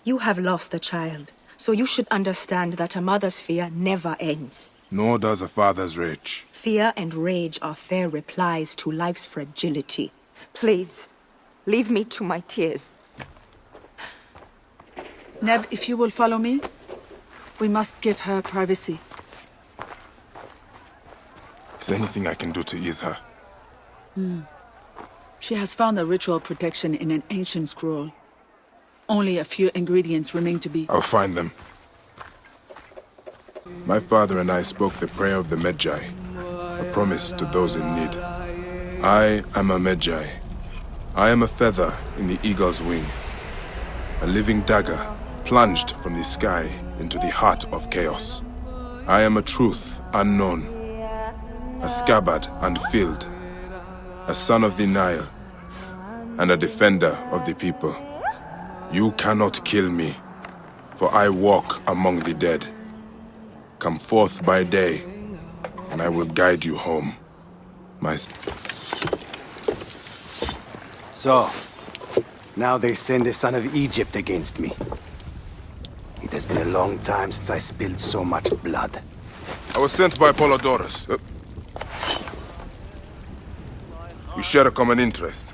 You have lost a child, so you should understand that a mother's fear never ends. Nor does a father's rage. Fear and rage are fair replies to life's fragility. Please, leave me to my tears. Neb, if you will follow me, we must give her privacy. Is there anything I can do to ease her? She has found a ritual protection in an ancient scroll. Only a few ingredients remain to be... I'll find them. My father and I spoke the prayer of the Magi, a promise to those in need. I am a Magi. I am a feather in the eagle's wing. A living dagger plunged from the sky into the heart of chaos. I am a truth unknown. A scabbard unfilled. A son of the Nile. And a defender of the people. You cannot kill me, for I walk among the dead. Come forth by day, and I will guide you home. So, now they send the son of Egypt against me. It has been a long time since I spilled so much blood. I was sent by Polydorus. We share a common interest.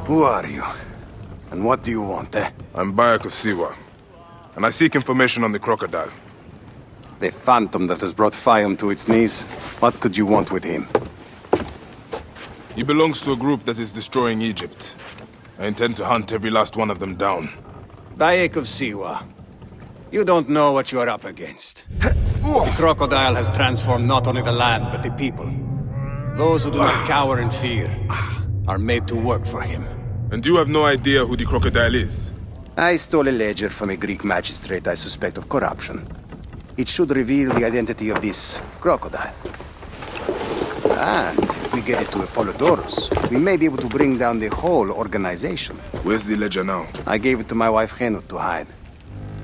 Who are you? And what do you want, eh? I'm Bayek of Siwa, and I seek information on the crocodile. The phantom that has brought Fium to its knees? What could you want with him? He belongs to a group that is destroying Egypt. I intend to hunt every last one of them down. Bayek of Siwa, you don't know what you are up against. The crocodile has transformed not only the land, but the people. Those who do not cower in fear are made to work for him. And you have no idea who the crocodile is? I stole a ledger from a Greek magistrate I suspect of corruption. It should reveal the identity of this crocodile. And if we get it to Apollodorus, we may be able to bring down the whole organization. Where's the ledger now? I gave it to my wife Henut to hide.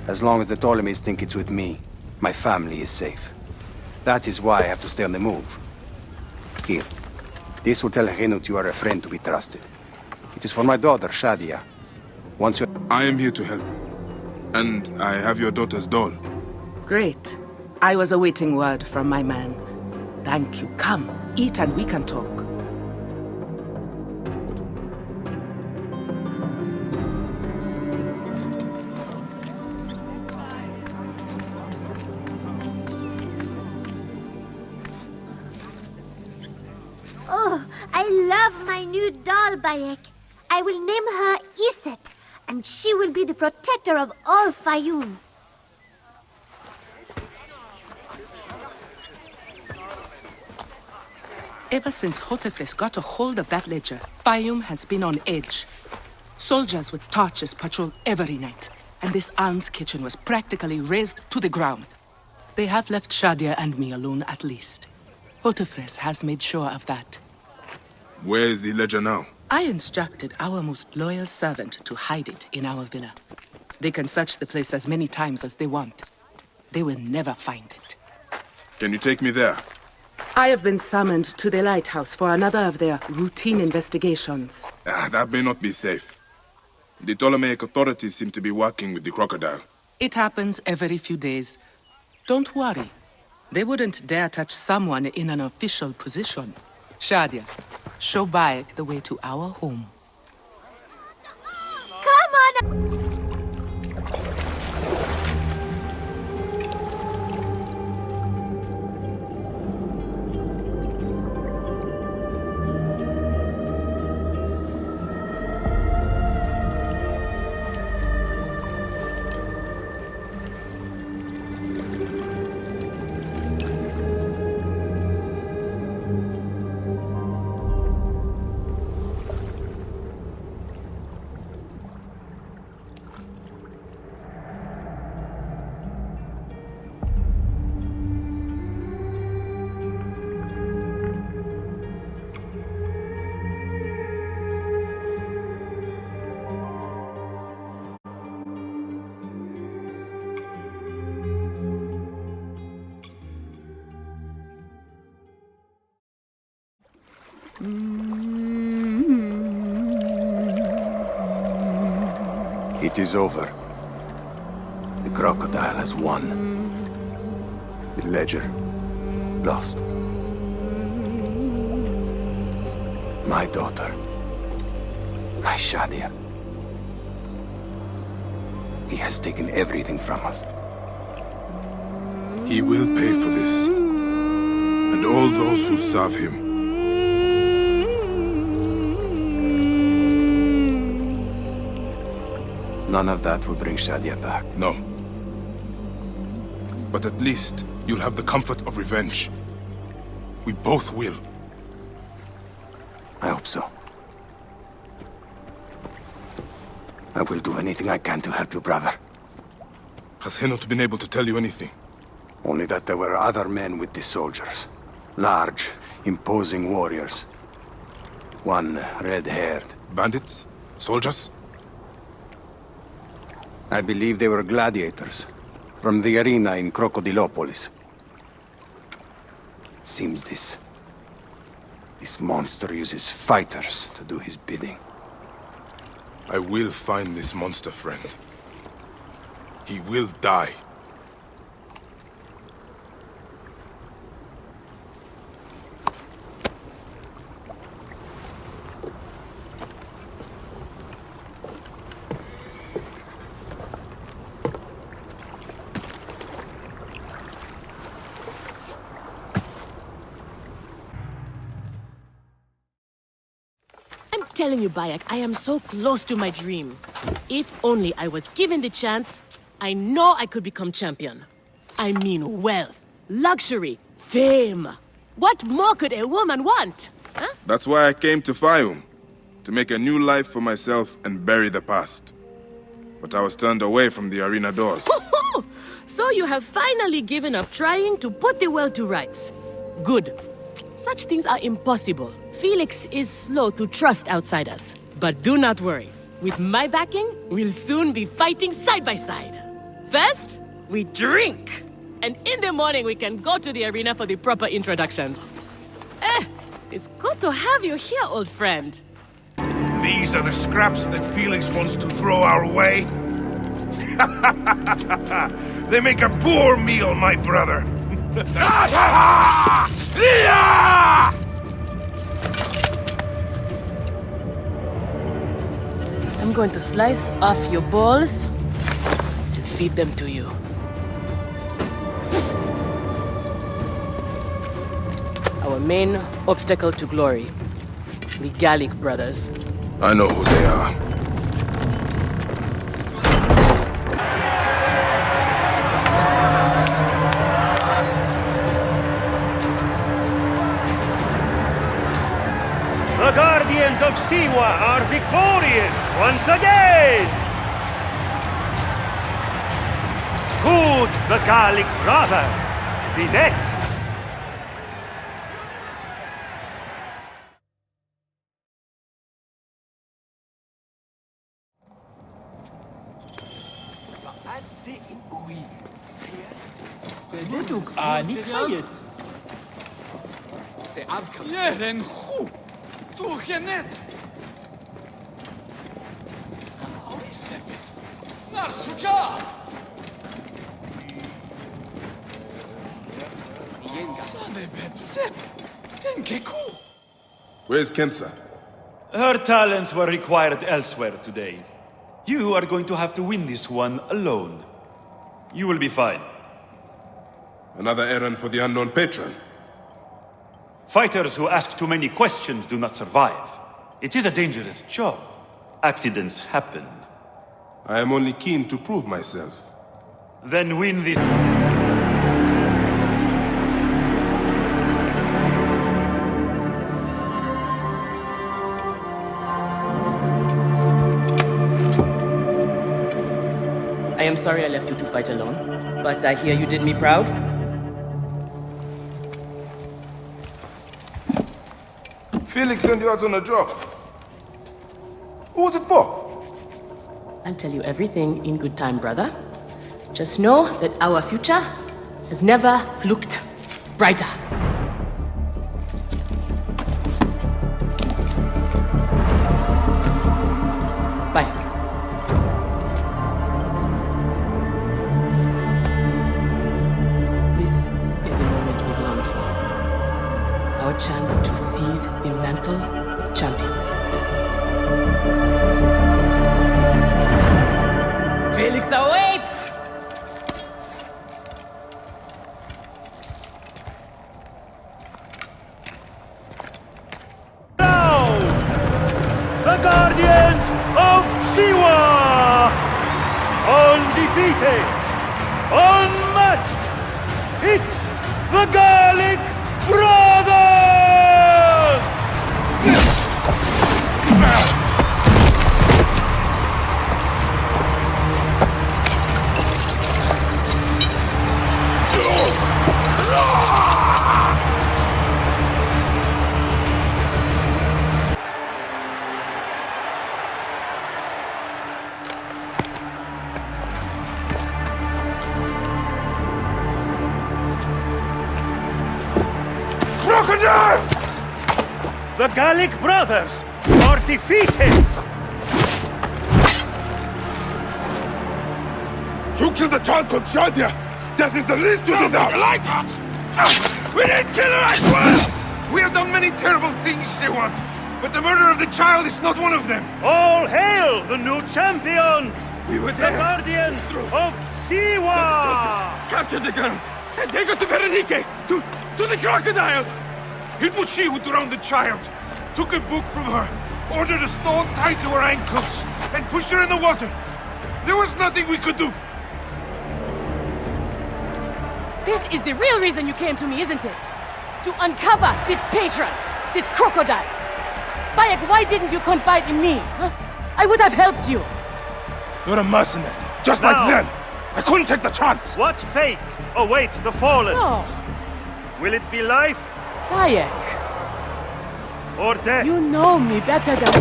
As long as the Ptolemies think it's with me, my family is safe. That is why I have to stay on the move. Here. This will tell Henut you are a friend to be trusted. It is for my daughter, Shadia. Once you... I am here to help. And I have your daughter's doll. Great. I was awaiting word from my man. Thank you. Come, eat and we can talk. Oh, I love my new doll, Bayek. I will name her Iset, and she will be the protector of all Fayum. Ever since Hotefres got a hold of that ledger, Fayum has been on edge. Soldiers with torches patrol every night, and this alms kitchen was practically razed to the ground. They have left Shadia and me alone at least. Hotefres has made sure of that. Where is the ledger now? I instructed our most loyal servant to hide it in our villa. They can search the place as many times as they want. They will never find it. Can you take me there? I have been summoned to the lighthouse for another of their routine investigations. That may not be safe. The Ptolemaic authorities seem to be working with the crocodile. It happens every few days. Don't worry. They wouldn't dare touch someone in an official position. Shadia, show Bayek the way to our home. Come on! It is over. The crocodile has won. The ledger lost. My daughter. My Shadia. He has taken everything from us. He will pay for this. And all those who serve him. None of that will bring Shadia back. No. But at least you'll have the comfort of revenge. We both will. I hope so. I will do anything I can to help you, brother. Has he not been able to tell you anything? Only that there were other men with the soldiers. Large, imposing warriors. One red-haired. Bandits? Soldiers? I believe they were gladiators. From the arena in Crocodilopolis. It seems this monster uses fighters to do his bidding. I will find this monster, friend. He will die. I'm telling you, Bayek, I am so close to my dream. If only I was given the chance, I know I could become champion. I mean wealth, luxury, fame. What more could a woman want? Huh? That's why I came to Fayum. To make a new life for myself and bury the past. But I was turned away from the arena doors. So you have finally given up trying to put the world to rights. Good. Such things are impossible. Felix is slow to trust outsiders. But do not worry. With my backing, we'll soon be fighting side by side. First, we drink. And in the morning, we can go to the arena for the proper introductions. It's good to have you here, old friend. These are the scraps that Felix wants to throw our way? They make a poor meal, my brother. I'm going to slice off your balls and feed them to you. Our main obstacle to glory. The Gallic brothers. I know who they are. The Guardians of Siwa are victorious once again! Could the Gallic brothers be next? Jeden chu! Tu genet! Awi sepet! Nar suja! Sade beb sep! Tenke ku! Where's Kensa? Her talents were required elsewhere today. You are going to have to win this one alone. You will be fine. Another errand for the unknown patron. Fighters who ask too many questions do not survive. It is a dangerous job. Accidents happen. I am only keen to prove myself. Then win this... I am sorry I left you to fight alone, but I hear you did me proud. Felix sent you out on a job. Who was it for? I'll tell you everything in good time, brother. Just know that our future has never looked brighter. Bye. This is the moment we've longed for. Our chance to seize the mantle of champions. Felix awaits! Now, the Guardians of Siwa! Undefeated! Unmatched! It's the Gallic Brothers! Crocodile! The Gallic brothers are defeated! You killed the child called Shadia! That is the least you deserve! Lighthouse! We didn't kill her, I swear! We have done many terrible things, Siwan, but the murder of the child is not one of them! All hail the new champions! We were The there! Guardians of Siwa! Captured the girl and take her to Berenice! To the crocodile! It was she who drowned the child, took a book from her, ordered a stone tied to her ankles, and pushed her in the water. There was nothing we could do. This is the real reason you came to me, isn't it? To uncover this patron, this crocodile. Bayek, why didn't you confide in me? Huh? I would have helped you. You're a mercenary, just like them. I couldn't take the chance. What fate awaits the fallen? No. Will it be life Bayek, or death? you know me better than...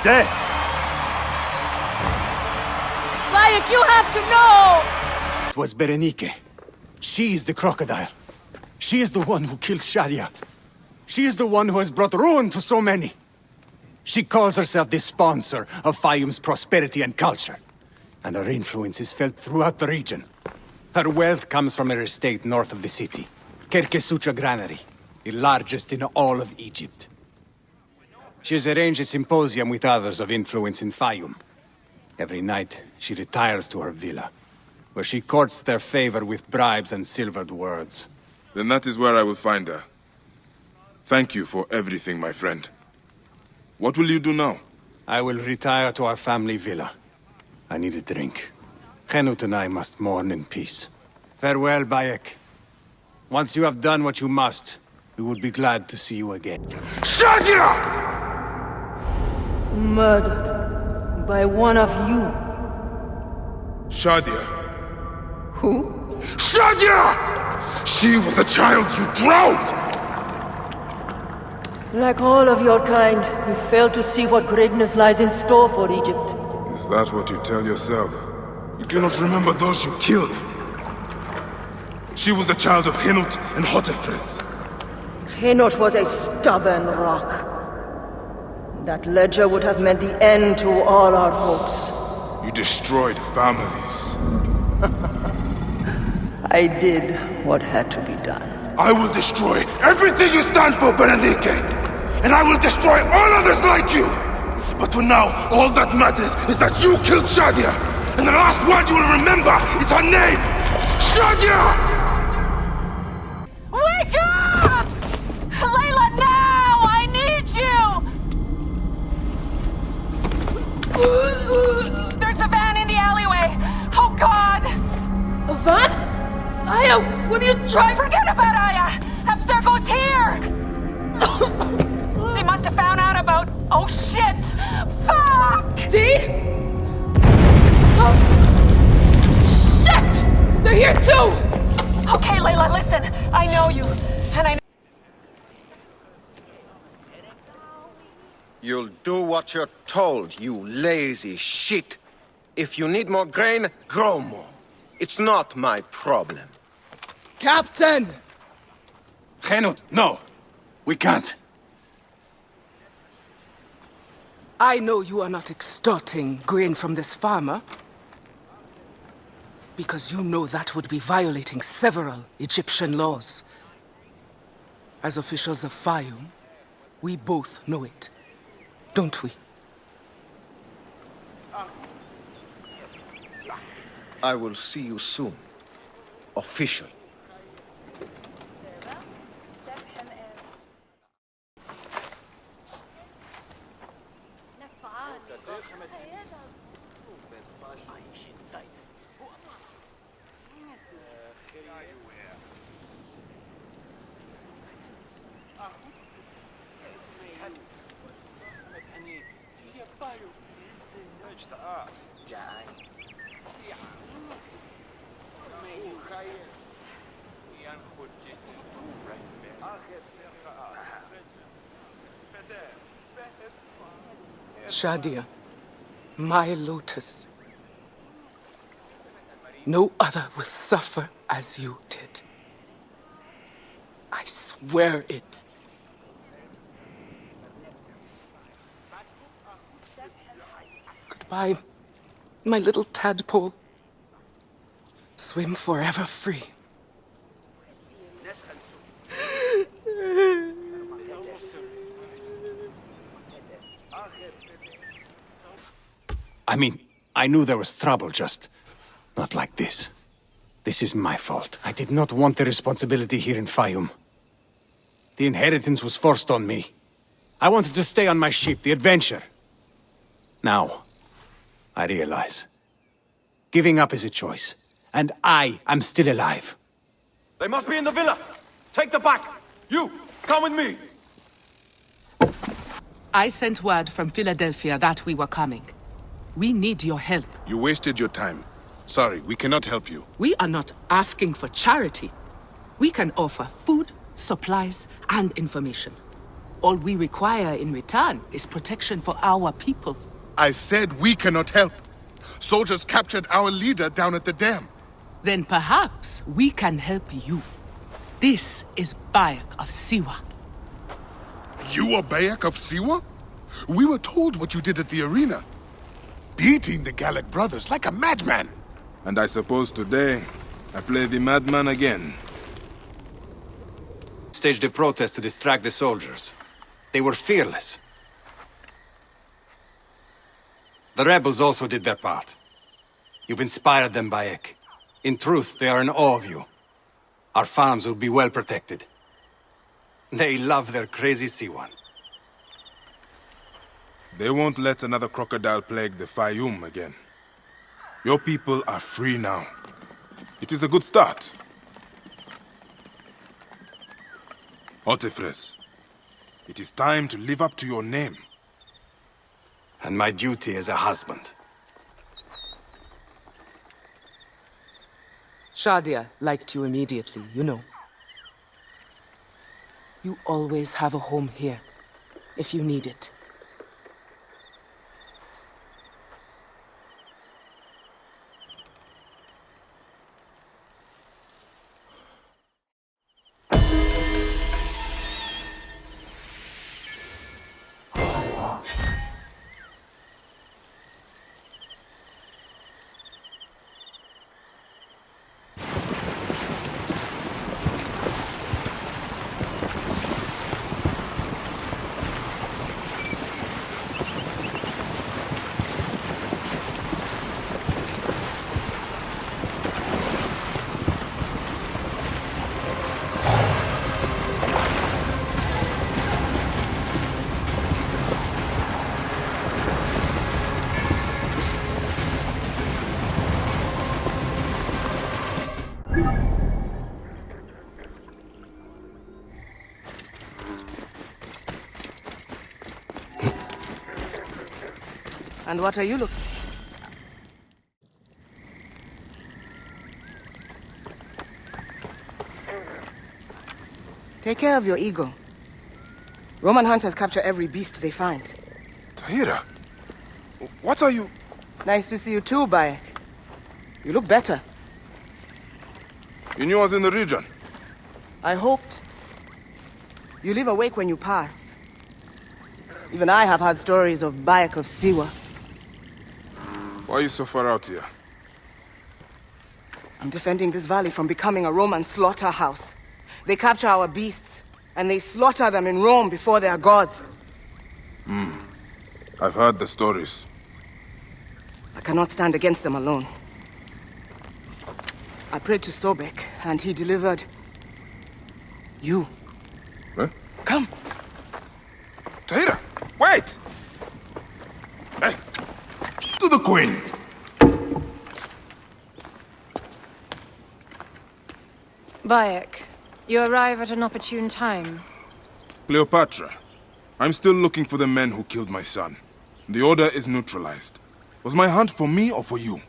Death! Bayek, you have to know! It was Berenice. She is the crocodile. She is the one who killed Shadia. She is the one who has brought ruin to so many. She calls herself the sponsor of Fayum's prosperity and culture, and her influence is felt throughout the region. Her wealth comes from her estate north of the city, Kerkesucha Granary, the largest in all of Egypt. She has arranged a symposium with others of influence in Fayum. Every night, she retires to her villa, where she courts their favor with bribes and silvered words. Then that is where I will find her. Thank you for everything, my friend. What will you do now? I will retire to our family villa. I need a drink. Henut and I must mourn in peace. Farewell, Bayek. Once you have done what you must, we would be glad to see you again. Shadia! Murdered by one of you. Shadia. Who? Shadia! She was the child you drowned! Like all of your kind, you fail to see what greatness lies in store for Egypt. Is that what you tell yourself? You cannot remember those you killed. She was the child of Henut and Hotefres. Henut was a stubborn rock. That ledger would have meant the end to all our hopes. You destroyed families. I did what had to be done. I will destroy everything you stand for, Berenike! And I will destroy all others like you! But for now, all that matters is that you killed Shadia! And the last word you will remember is her name! Shadia! Wake up! Layla, now! I need you! There's a van in the alleyway! Oh, God! A van? Aya, what are you trying? Forget about Aya! Abstergo's here! They must have found out about... Oh, shit! Fuck! Dee? Oh. Shit! They're here, too! Okay, Layla, listen. I know you, and I know... You'll do what you're told, you lazy shit. If you need more grain, grow more. It's not my problem. Captain! Henut, no! We can't. I know you are not extorting grain from this farmer, because you know that would be violating several Egyptian laws. As officials of Fayum, we both know it, don't we? I will see you soon. Official. Shadia, my lotus. No other will suffer as you did. I swear it. Goodbye, my little tadpole. Swim forever free. I mean, I knew there was trouble, just not like this. This is my fault. I did not want the responsibility here in Fayum. The inheritance was forced on me. I wanted to stay on my ship, the adventure. Now, I realize. Giving up is a choice, and I am still alive. They must be in the villa! Take the back! You, come with me! I sent word from Philadelphia that we were coming. We need your help. You wasted your time. Sorry, we cannot help you. We are not asking for charity. We can offer food, supplies, and information. All we require in return is protection for our people. I said we cannot help. Soldiers captured our leader down at the dam. Then perhaps we can help you. This is Bayek of Siwa. You are Bayek of Siwa? We were told what you did at the arena. Beating the Gallic brothers like a madman. And I suppose today, I play the madman again. Staged a protest to distract the soldiers. They were fearless. The rebels also did their part. You've inspired them, Bayek. In truth, they are in awe of you. Our farms will be well protected. They love their crazy Siwan. They won't let another crocodile plague the Fayum again. Your people are free now. It is a good start. Otefres, it is time to live up to your name. And my duty as a husband. Shadia liked you immediately, you know. You always have a home here, if you need it. And what are you looking? Take care of your ego. Roman hunters capture every beast they find. Tahira, what are you... It's nice to see you too, Bayek. You look better. You knew I was in the region? I hoped. You leave a wake when you pass. Even I have heard stories of Bayek of Siwa. Why are you so far out here? I'm defending this valley from becoming a Roman slaughterhouse. They capture our beasts, and they slaughter them in Rome before their gods. I've heard the stories. I cannot stand against them alone. I prayed to Sobek, and he delivered... you. Huh? Come! Tahira, wait! Hey! To the Queen! Bayek, you arrive at an opportune time. Cleopatra, I'm still looking for the men who killed my son. The order is neutralized. Was my hunt for me or for you?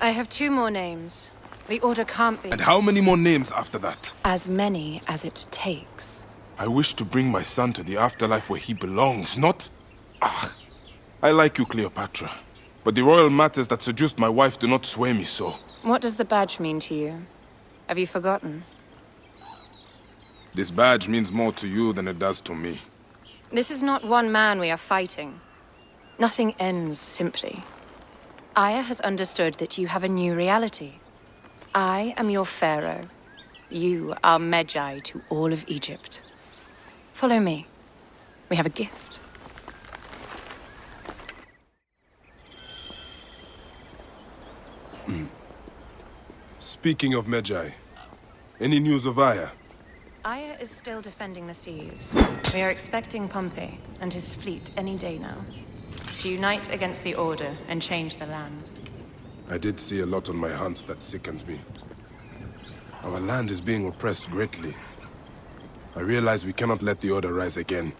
I have 2 more names. The order can't be... And how many more names after that? As many as it takes. I wish to bring my son to the afterlife where he belongs, not... I like you, Cleopatra. But the royal matters that seduced my wife do not sway me so. What does the badge mean to you? Have you forgotten? This badge means more to you than it does to me. This is not one man we are fighting. Nothing ends simply. Aya has understood that you have a new reality. I am your pharaoh. You are Medjay to all of Egypt. Follow me. We have a gift. Speaking of Medjay, any news of Aya? Aya is still defending the seas. We are expecting Pompey and his fleet any day now, to unite against the Order and change the land. I did see a lot on my hunt that sickened me. Our land is being oppressed greatly. I realize we cannot let the Order rise again.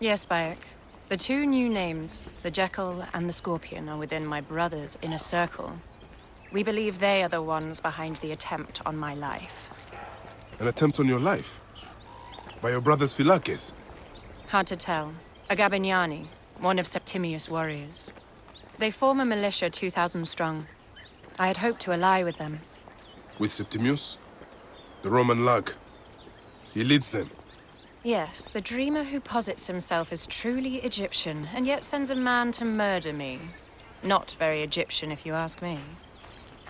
Yes, Bayek. The 2 new names, the Jekyll and the Scorpion, are within my brother's inner circle. We believe they are the ones behind the attempt on my life. An attempt on your life? By your brother's Philakes? Hard to tell. A Gabignani, one of Septimius' warriors. They form a militia 2,000 strong. I had hoped to ally with them. With Septimius? The Roman lug? He leads them? Yes, the dreamer who posits himself as truly Egyptian, and yet sends a man to murder me. Not very Egyptian, if you ask me.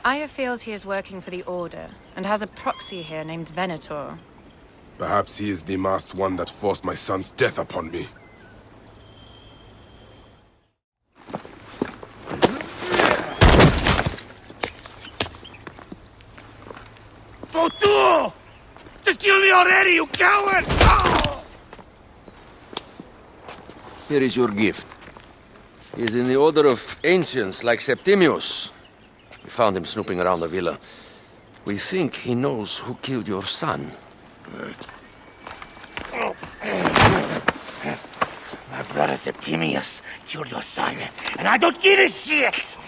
Aya feels he is working for the Order, and has a proxy here named Venator. Perhaps he is the masked one that forced my son's death upon me. Fool! Just kill me already, you coward! Oh! Here is your gift. He is in the Order of Ancients, like Septimius. We found him snooping around the villa. We think he knows who killed your son. My brother Septimius killed your son, and I don't give a shit!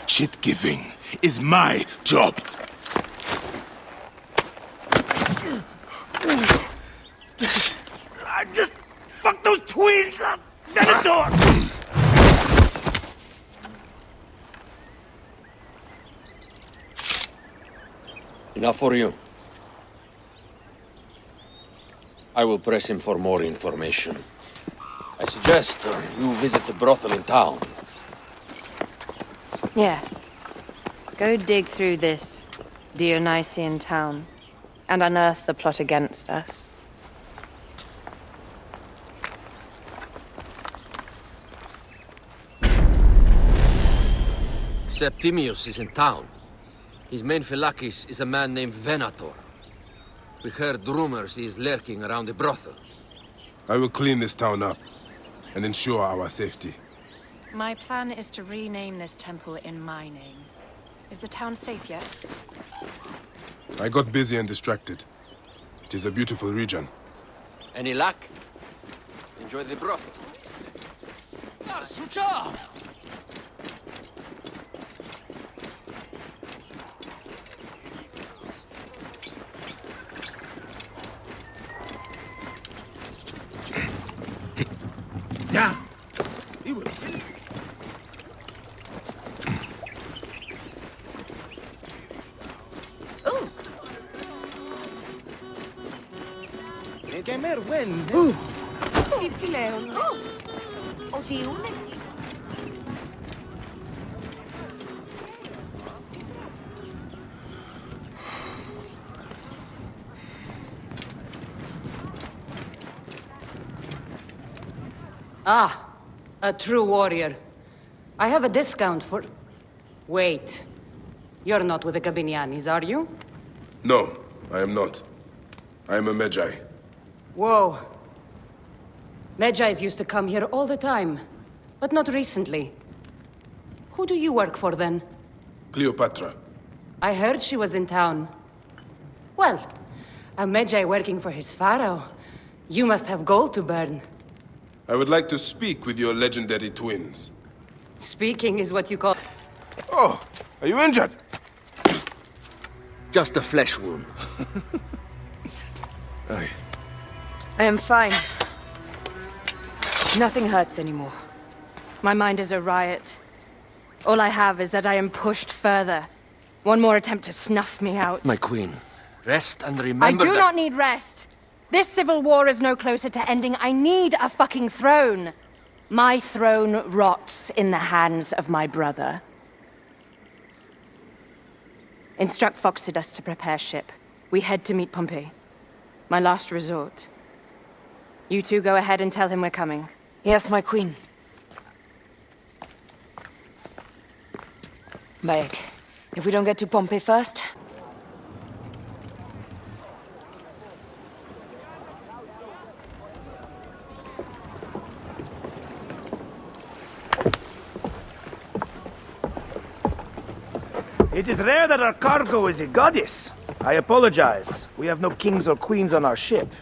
Shit-giving is my job. I just fucked those twins up! Venator! Enough for you. I will press him for more information. I suggest you visit the brothel in town. Yes. Go dig through this Dionysian town and unearth the plot against us. Septimius is in town. His main phylakis is a man named Venator. We heard rumors he is lurking around the brothel. I will clean this town up and ensure our safety. My plan is to rename this temple in my name. Is the town safe yet? I got busy and distracted. It is a beautiful region. Any luck? Enjoy the brothel. Yeah. Gamer, when? Ah, a true warrior. I have a discount for... Wait. You're not with the Gabinianis, are you? No, I am not. I am a Magi. Whoa. Medjais used to come here all the time, but not recently. Who do you work for, then? Cleopatra. I heard she was in town. Well, a Magi working for his pharaoh. You must have gold to burn. I would like to speak with your legendary twins. Speaking is what you call... Oh, are you injured? Just a flesh wound. Aye. I am fine. Nothing hurts anymore. My mind is a riot. All I have is that I am pushed further. One more attempt to snuff me out. My queen, rest and remember I do that... not need rest. This civil war is no closer to ending. I need a fucking throne. My throne rots in the hands of my brother. Instruct Phoxidas to prepare ship. We head to meet Pompey. My last resort. You two go ahead and tell him we're coming. Yes, my queen. Bayek, if we don't get to Pompey first... It is rare that our cargo is a goddess. I apologize. We have no kings or queens on our ship.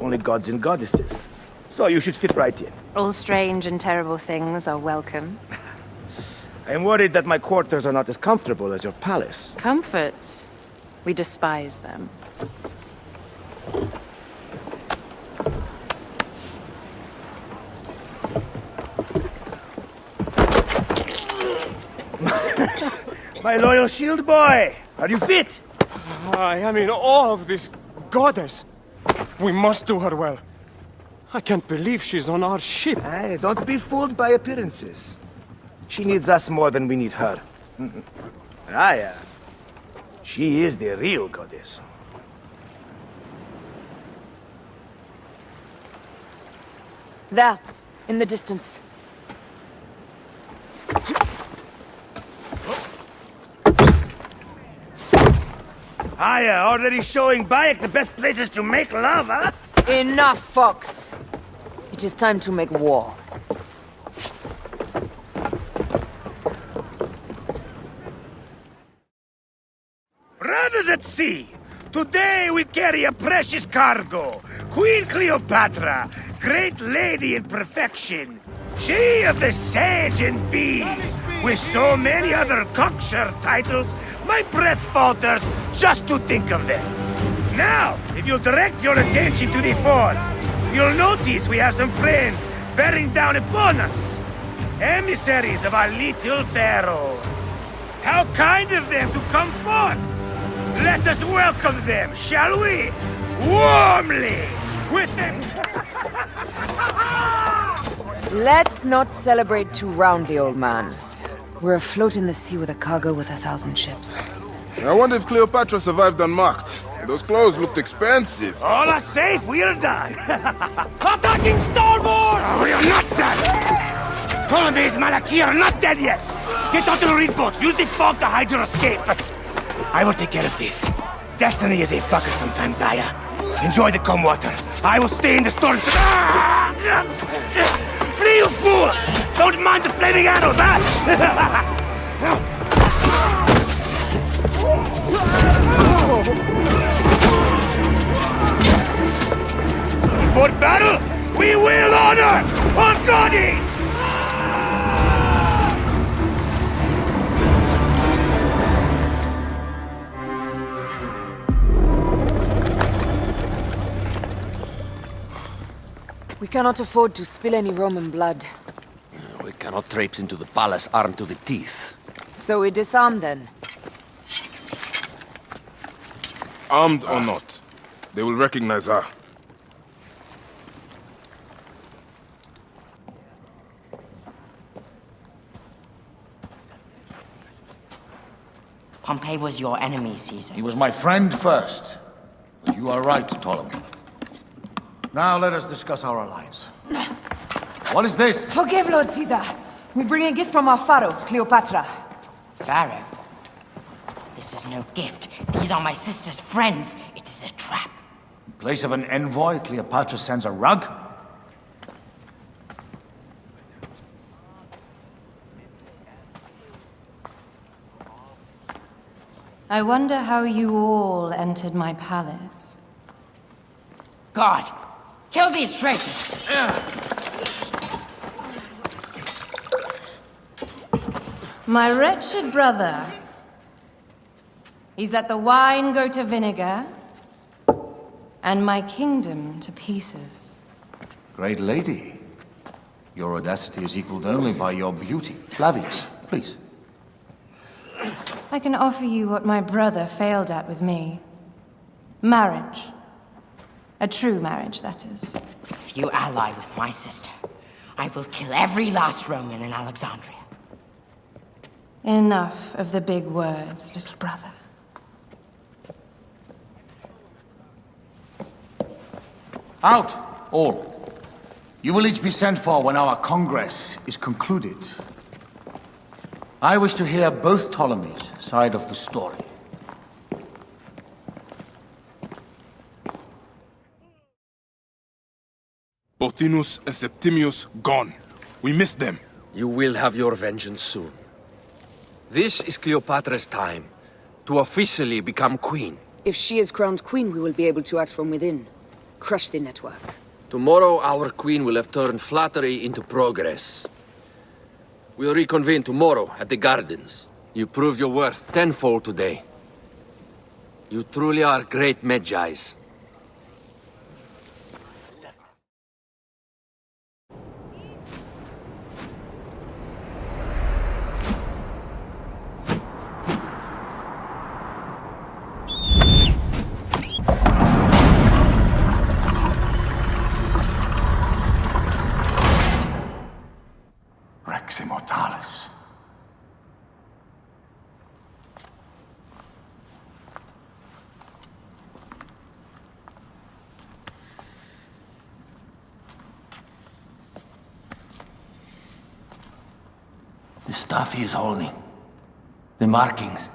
Only gods and goddesses. So you should fit right in. All strange and terrible things are welcome. I am worried that my quarters are not as comfortable as your palace. Comforts. We despise them. My loyal shield boy! Are you fit? I am in awe of this goddess. We must do her well. I can't believe she's on our ship. Hey, don't be fooled by appearances. She needs us more than we need her. Aya, she is the real goddess. There, in the distance. Aya, already showing Bayek the best places to make love, huh? Enough, Fox. It is time to make war. Brothers at sea, today we carry a precious cargo. Queen Cleopatra, great lady in perfection. She of the Sage and Bee. With so many other cocksure titles, my breath falters just to think of them. Now, if you'll direct your attention to the fort, you'll notice we have some friends bearing down upon us. Emissaries of our little pharaoh. How kind of them to come forth! Let us welcome them, shall we? Warmly! With them... Let's not celebrate too roundly, old man. We're afloat in the sea with a cargo with 1,000 ships. I wonder if Cleopatra survived unmarked. Those clothes looked expensive. All are safe, we are done. Attacking starboard! Oh, we are not done! Ptolemy's Malaki are not dead yet! Get onto the reed boats, use the fog to hide your escape. I will take care of this. Destiny is a fucker sometimes, Aya. Enjoy the calm water. I will stay in the storm. Flee, you fools! Don't mind the flaming arrows, huh? Before battle, we will honor our goddess! We cannot afford to spill any Roman blood. We cannot traipse into the palace armed to the teeth. So we disarm then. Armed or not, they will recognize her. Pompey was your enemy, Caesar. He was my friend first. But you are right, Ptolemy. Now let us discuss our alliance. What is this? Forgive, Lord Caesar. We bring a gift from our pharaoh, Cleopatra. Pharaoh? This is no gift. These are my sister's friends. It is a trap. In place of an envoy, Cleopatra sends a rug? I wonder how you all entered my palace. God! Kill these traitors! My wretched brother. He's let the wine go to vinegar, and my kingdom to pieces. Great lady. Your audacity is equaled only by your beauty. Flavius, please. I can offer you what my brother failed at with me. Marriage. A true marriage, that is. If you ally with my sister, I will kill every last Roman in Alexandria. Enough of the big words, little brother. Out, all. You will each be sent for when our congress is concluded. I wish to hear both Ptolemy's side of the story. Pothinus and Septimius gone. We missed them. You will have your vengeance soon. This is Cleopatra's time to officially become queen. If she is crowned queen, we will be able to act from within. Crush the network. Tomorrow, our queen will have turned flattery into progress. We'll reconvene tomorrow at the gardens. You proved your worth tenfold today. You truly are great Magi's. stuff he is holding. The markings.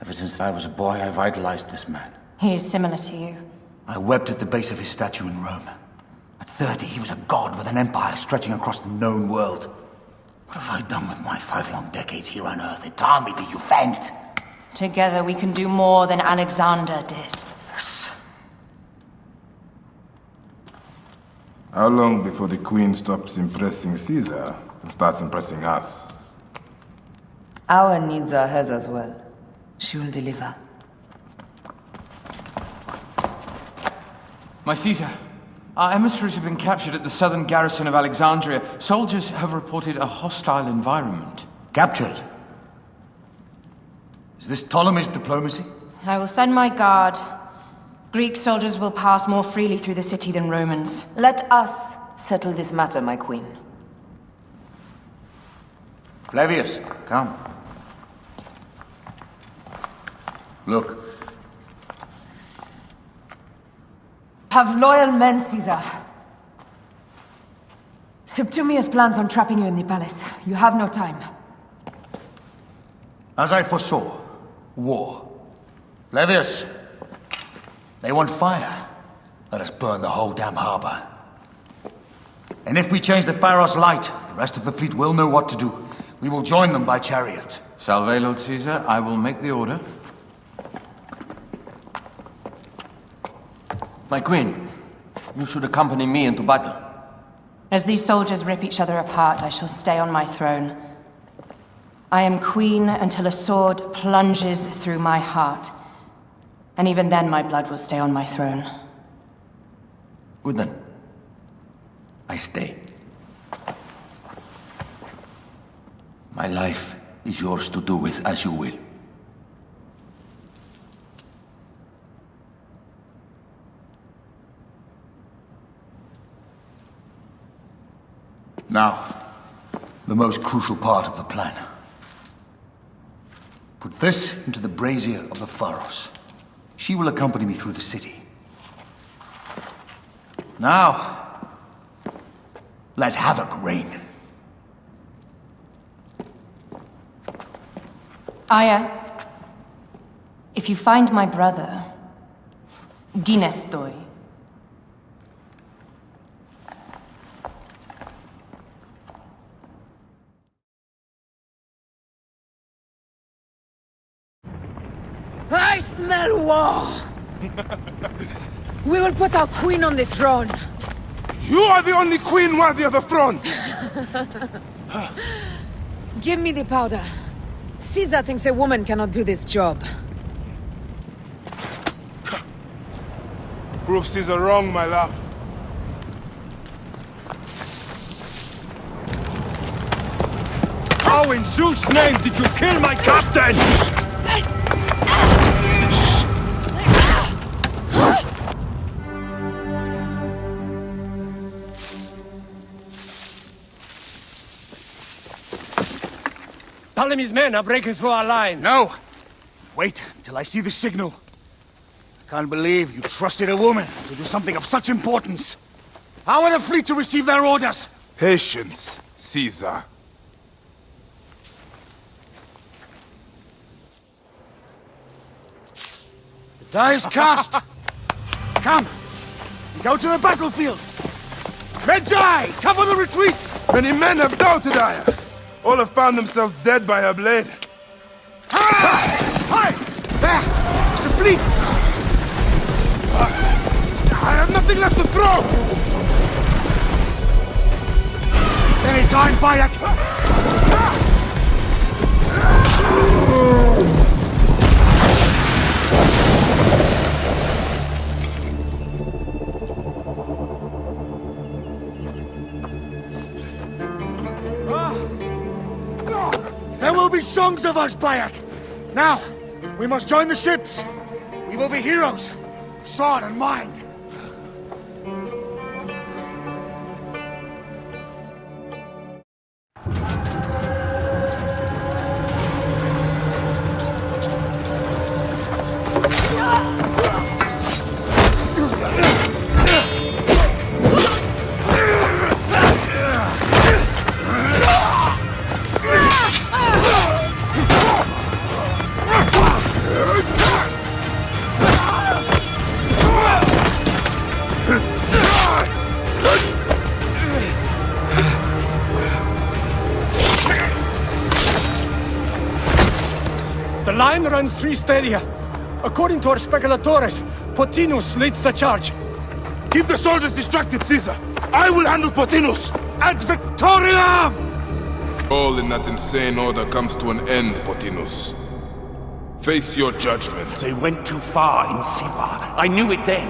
Ever since I was a boy, I've idolized this man. He is similar to you. I wept at the base of his statue in Rome. At 30, he was a god with an empire stretching across the known world. What have I done with my 5 long decades here on Earth? Tell me, do you faint? Together we can do more than Alexander did. Yes. How long before the Queen stops impressing Caesar and starts impressing us? Our needs are hers as well. She will deliver. My Caesar, our emissaries have been captured at the southern garrison of Alexandria. Soldiers have reported a hostile environment. Captured? Is this Ptolemy's diplomacy? I will send my guard. Greek soldiers will pass more freely through the city than Romans. Let us settle this matter, my queen. Flavius, come. Look. Have loyal men, Caesar. Septimius plans on trapping you in the palace. You have no time. As I foresaw, war. Flavius, they want fire. Let us burn the whole damn harbor. And if we change the Pharos light, the rest of the fleet will know what to do. We will join them by chariot. Salve, Lord Caesar. I will make the order. My queen, you should accompany me into battle. As these soldiers rip each other apart, I shall stay on my throne. I am queen until a sword plunges through my heart. And even then my blood will stay on my throne. Good then. I stay. My life is yours to do with as you will. Now, the most crucial part of the plan. Put this into the brazier of the Pharos. She will accompany me through the city. Now, let havoc reign. Aya, if you find my brother, Ginestoi. I smell war! We will put our queen on the throne. You are the only queen worthy of the throne! Give me the powder. Caesar thinks a woman cannot do this job. Prove Caesar wrong, my love. How in Zeus' name did you kill my captain? Ptolemy's men are breaking through our line. No! Wait until I see the signal. I can't believe you trusted a woman to do something of such importance. How are the fleet to receive their orders? Patience, Caesar. The die is cast. Come, go to the battlefield. Medjay, cover the retreat. Many men have doubted Aya. All have found themselves dead by her blade. Hi! There! It's the fleet! I have nothing left to throw! Any time, Bayek! There will be songs of us, Bayek! Now, we must join the ships. We will be heroes, sword and mind. The line runs through Stadia. According to our speculatores, Potinus leads the charge. Keep the soldiers distracted, Caesar. I will handle Potinus. And Victoria! All in that insane order comes to an end, Potinus. Face your judgment. They went too far in Siwa. I knew it then.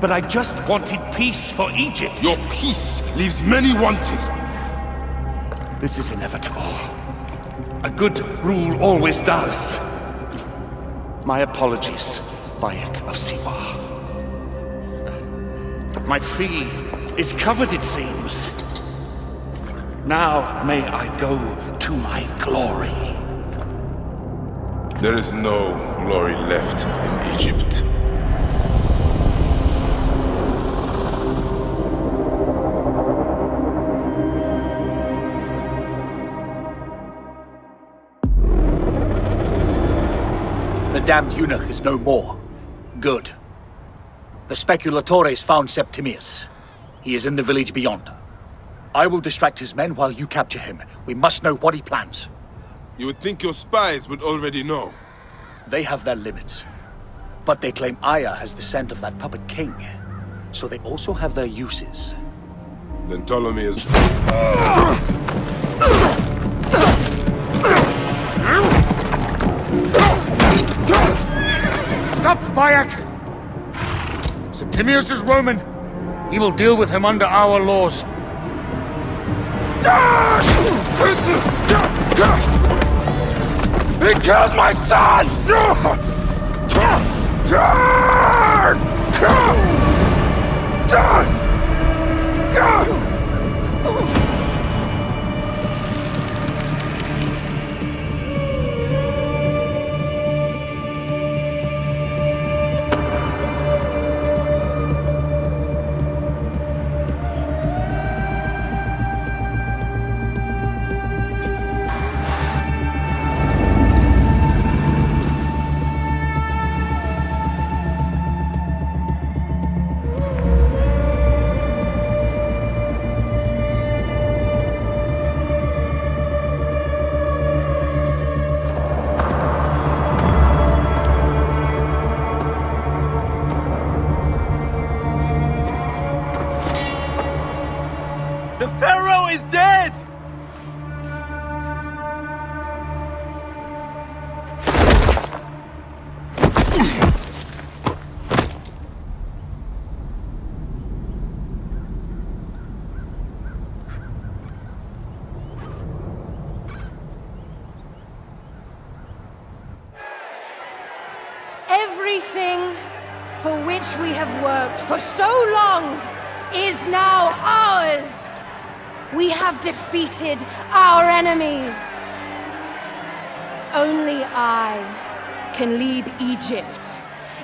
But I just wanted peace for Egypt. Your peace leaves many wanting. This is inevitable. A good rule always does. My apologies, Bayek of Siwa. My fee is covered, it seems. Now may I go to my glory. There is no glory left in Egypt. The damned eunuch is no more. Good. The speculatores found Septimius. He is in the village beyond. I will distract his men while you capture him. We must know what he plans. You would think your spies would already know. They have their limits. But they claim Aya has the scent of that puppet king. So they also have their uses. Then Ptolemy is... Stop, Bayek! Septimius is Roman. We will deal with him under our laws. He killed my son! The Pharaoh is dead! Everything for which we have worked for so long is now ours! We have defeated our enemies. Only I can lead Egypt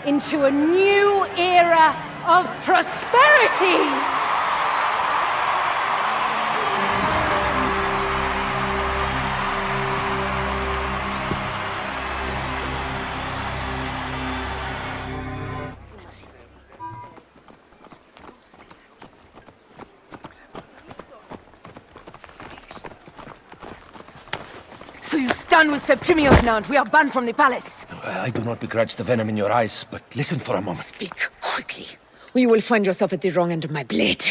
into a new era of prosperity! So you stand with Septimius now and we are banned from the palace. I do not begrudge the venom in your eyes, but listen for a moment. Speak quickly, or you will find yourself at the wrong end of my blade.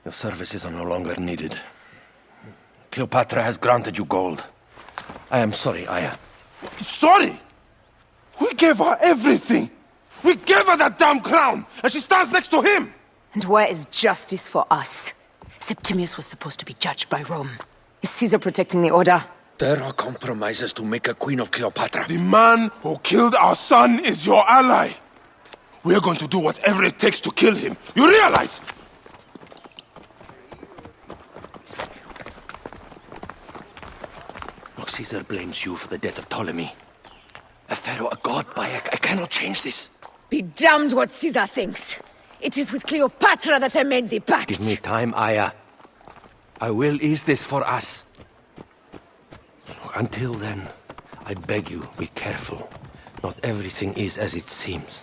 Your services are no longer needed. Cleopatra has granted you gold. I am sorry, Aya. Sorry? We gave her everything! We gave her that damn clown! And she stands next to him! And where is justice for us? Septimius was supposed to be judged by Rome. Is Caesar protecting the order? There are compromises to make a queen of Cleopatra. The man who killed our son is your ally. We are going to do whatever it takes to kill him. You realize? Look, Caesar blames you for the death of Ptolemy. A pharaoh, a god, Bayek. I cannot change this. Be damned what Caesar thinks. It is with Cleopatra that I made the pact. Give me time, Aya. I will ease this for us. Until then, I beg you, be careful. Not everything is as it seems.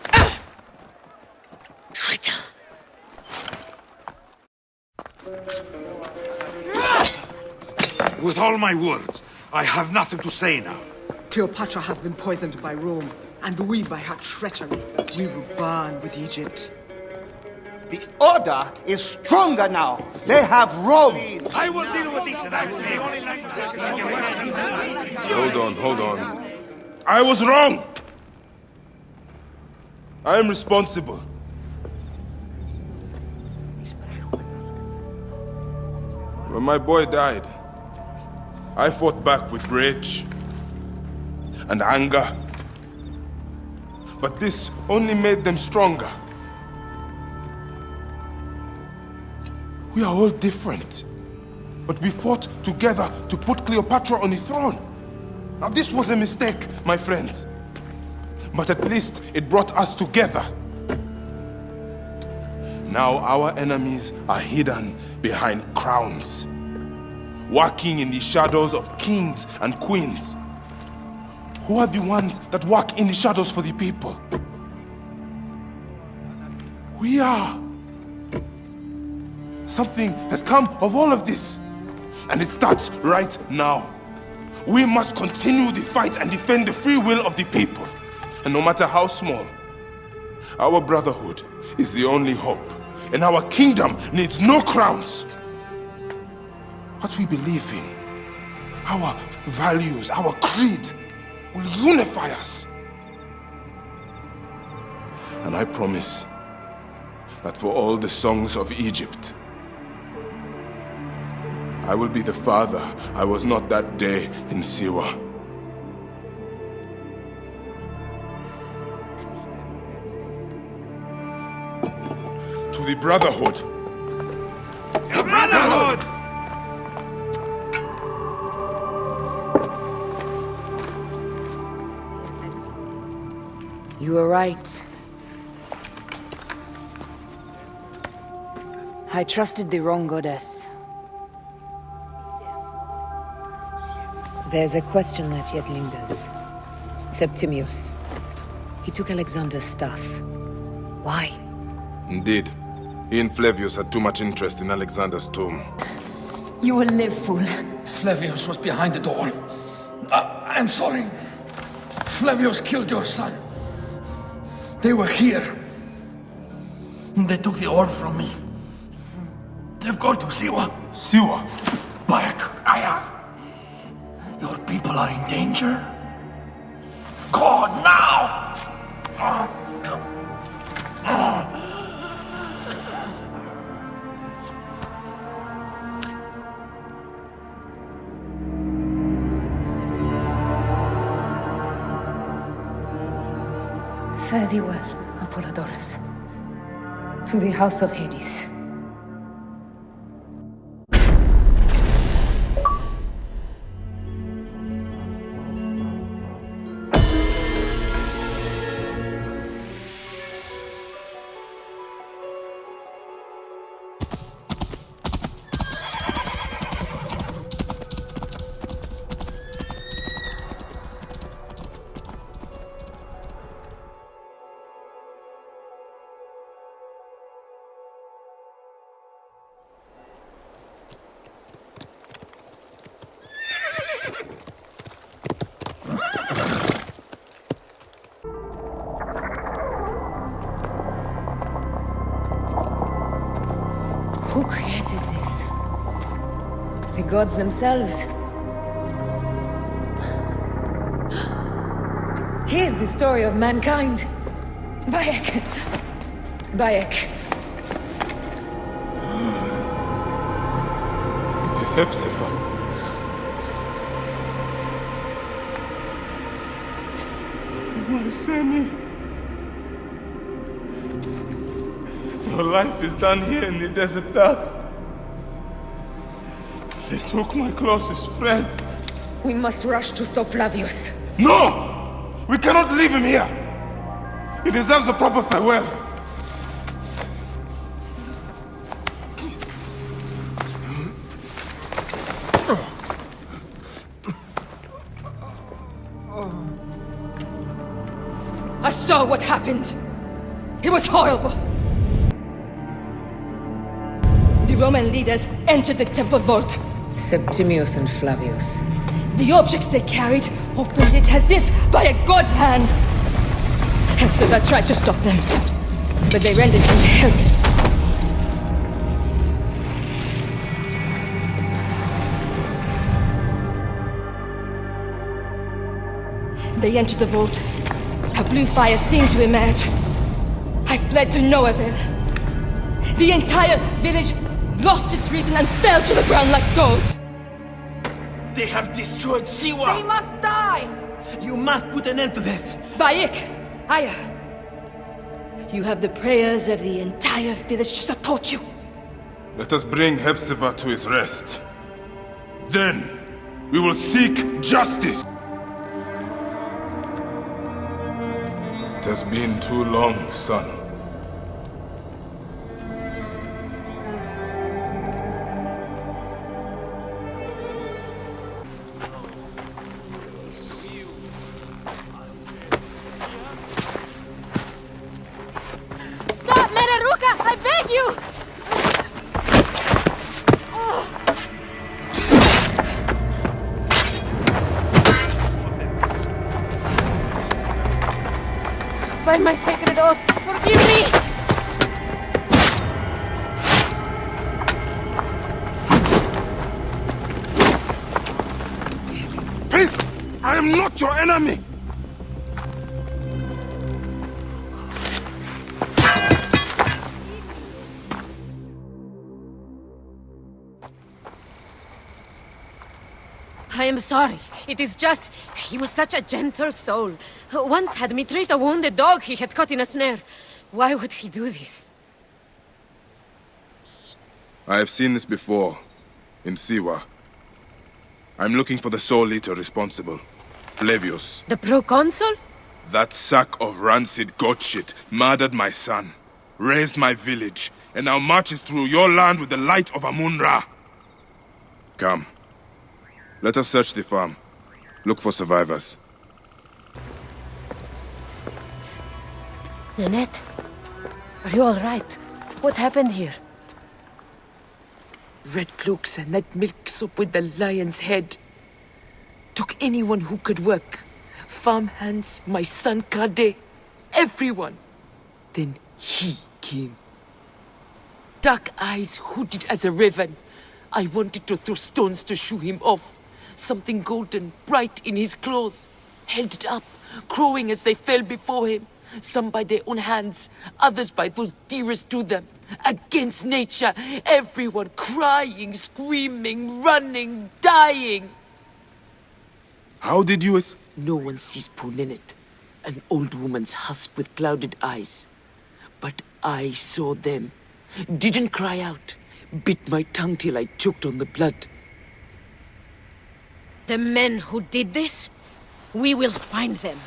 Traitor! With all my words, I have nothing to say now. Cleopatra has been poisoned by Rome, and we by her treachery. We will burn with Egypt. The Order is stronger now. They have Rome. I will deal with this. Hold on. I was wrong. I am responsible. When my boy died, I fought back with rage and anger. But this only made them stronger. We are all different. But we fought together to put Cleopatra on the throne. Now this was a mistake, my friends. But at least it brought us together. Now our enemies are hidden behind crowns, walking in the shadows of kings and queens. Who are the ones that walk in the shadows for the people? We are. Something has come of all of this, and it starts right now. We must continue the fight and defend the free will of the people. And no matter how small, our brotherhood is the only hope, and our kingdom needs no crowns. What we believe in, our values, our creed, will unify us. And I promise that for all the songs of Egypt, I will be the father I was not that day in Siwa. To the Brotherhood. The Brotherhood! You were right. I trusted the wrong goddess. There's a question that yet lingers. Septimius. He took Alexander's staff. Why? Indeed. He and Flavius had too much interest in Alexander's tomb. You will live, fool. Flavius was behind the door. I'm sorry. Flavius killed your son. They were here. They took the orb from me. They've gone to Siwa. Siwa? Back, Aya. Your people are in danger. Go now! Fare thee well, Apollodorus. To the House of Hades. Who created this? The gods themselves. Here's the story of mankind. Bayek. Bayek. It is Hepzibah. My Sammy. Your life is done here in the desert dust. They took my closest friend. We must rush to stop Flavius. No! We cannot leave him here! He deserves a proper farewell. I saw what happened. It was horrible. The Roman leaders entered the temple vault. Septimius and Flavius. The objects they carried opened it as if by a god's hand. Hexavat tried to stop them, but they rendered him helpless. They entered the vault. A blue fire seemed to emerge. I fled to no avail. The entire village lost its reason and fell to the ground like dogs. They have destroyed Siwa! They must die! You must put an end to this! Bayek! Aya! You have the prayers of the entire village to support you. Let us bring Hepzibah to his rest. Then, we will seek justice! It has been too long, son. Stop, Meraruka! I beg you! By my sacred oath, forgive me! Peace! I am not your enemy! I am sorry. It is just... he was such a gentle soul. Once had me treat a wounded dog he had caught in a snare. Why would he do this? I have seen this before, in Siwa. I'm looking for the soul eater responsible, Flavius. The proconsul? That sack of rancid goat shit murdered my son, raised my village, and now marches through your land with the light of Amun-Ra. Come. Let us search the farm. Look for survivors. Nanette? Are you all right? What happened here? Red cloaks and that milk soup with the lion's head. Took anyone who could work. Farmhands, my son Kade, everyone. Then he came. Dark eyes hooded as a raven. I wanted to throw stones to shoo him off. Something golden, bright in his claws, held it up, crowing as they fell before him. Some by their own hands, others by those dearest to them. Against nature, everyone crying, screaming, running, dying. How did you No one sees poor Ninette, an old woman's husk with clouded eyes. But I saw them. Didn't cry out. Bit my tongue till I choked on the blood. The men who did this? We will find them.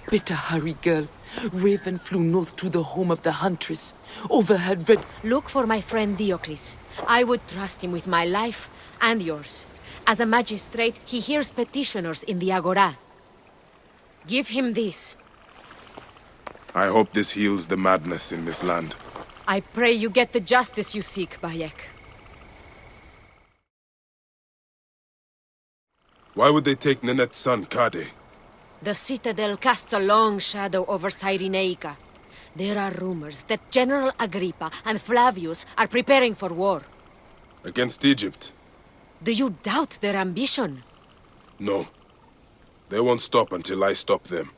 Better hurry, girl. Raven flew north to the home of the huntress. Overhead red... Look for my friend Diocles. I would trust him with my life and yours. As a magistrate, he hears petitioners in the Agora. Give him this. I hope this heals the madness in this land. I pray you get the justice you seek, Bayek. Why would they take Ninette's son, Kade? The Citadel casts a long shadow over Cyrenaica. There are rumors that General Agrippa and Flavius are preparing for war. Against Egypt? Do you doubt their ambition? No. They won't stop until I stop them.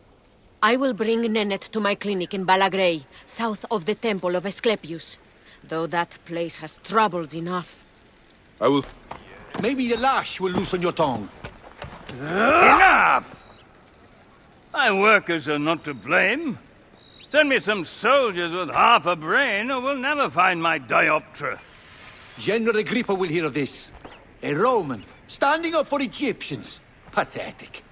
I will bring Nenette to my clinic in Balagrey, south of the Temple of Asclepius. Though that place has troubles enough. I will... Maybe the lash will loosen your tongue. Enough! My workers are not to blame. Send me some soldiers with half a brain, or we'll never find my dioptra. General Agrippa will hear of this. A Roman, standing up for Egyptians. Pathetic.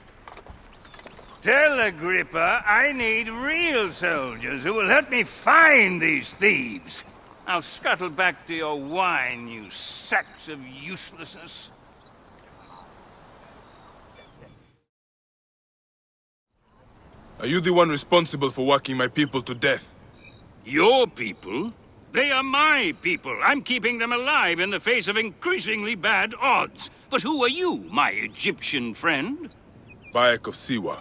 Tell Agrippa I need real soldiers who will help me find these thieves. Now scuttle back to your wine, you sacks of uselessness. Are you the one responsible for working my people to death? Your people? They are my people. I'm keeping them alive in the face of increasingly bad odds. But who are you, my Egyptian friend? Bayek of Siwa,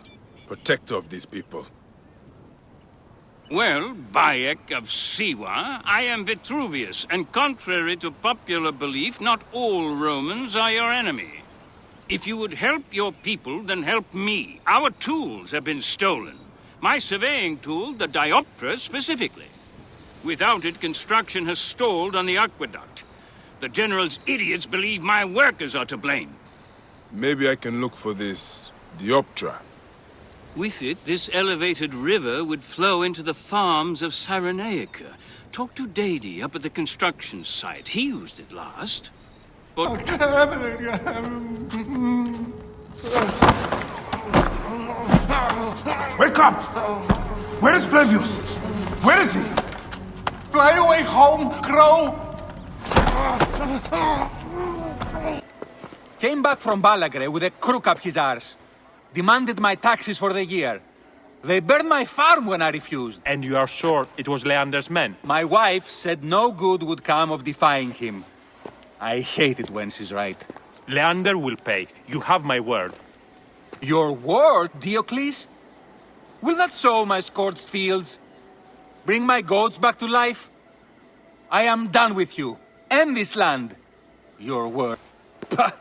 protector of these people. Well, Bayek of Siwa, I am Vitruvius, and contrary to popular belief, not all Romans are your enemy. If you would help your people, then help me. Our tools have been stolen. My surveying tool, the dioptra, specifically. Without it, construction has stalled on the aqueduct. The General's idiots believe my workers are to blame. Maybe I can look for this dioptra. With it, this elevated river would flow into the farms of Cyrenaica. Talk to Dady up at the construction site. He used it last. But... Wake up! Where is Flavius? Where is he? Fly away home, Crow! Came back from Balagre with a crook up his arse. Demanded my taxes for the year. They burned my farm when I refused. And you are sure it was Leander's men? My wife said no good would come of defying him. I hate it when she's right. Leander will pay. You have my word. Your word, Diocles? Will that sow my scorched fields? Bring my goats back to life? I am done with you. And this land. Your word. Pah!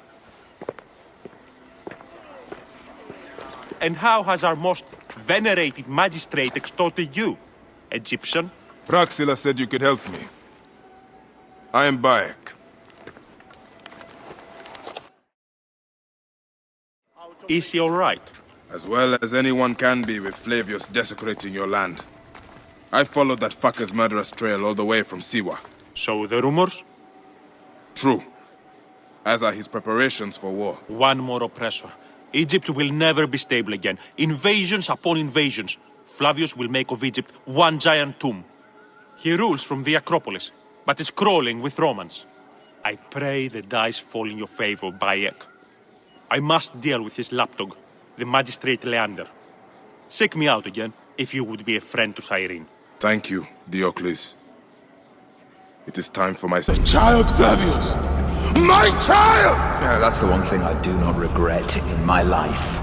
And how has our most venerated magistrate extorted you, Egyptian? Praxila said you could help me. I am Bayek. Is he all right? As well as anyone can be with Flavius desecrating your land. I followed that fucker's murderous trail all the way from Siwa. So the rumors? True. As are his preparations for war. One more oppressor. Egypt will never be stable again. Invasions upon invasions. Flavius will make of Egypt one giant tomb. He rules from the Acropolis, but is crawling with Romans. I pray the dice fall in your favor, Bayek. I must deal with his lapdog, the magistrate Leander. Seek me out again, if you would be a friend to Cyrene. Thank you, Diocles. It is time for my... The child, Flavius! My child! Yeah, that's the one thing I do not regret in my life.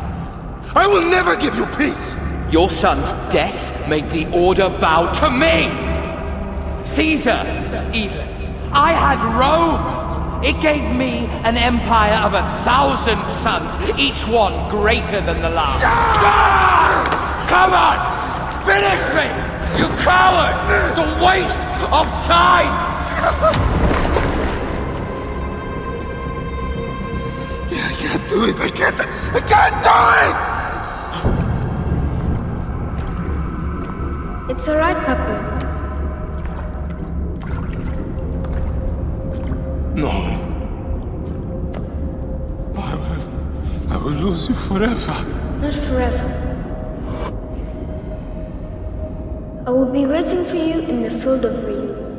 I will never give you peace! Your son's death made the Order bow to me! Caesar, even. I had Rome! It gave me an empire of 1,000 sons, each one greater than the last. Come on! Finish me! You coward! The waste of time! I can't do it! I can't do it! It's alright, Papa. No. I will lose you forever. Not forever. I will be waiting for you in the field of reeds.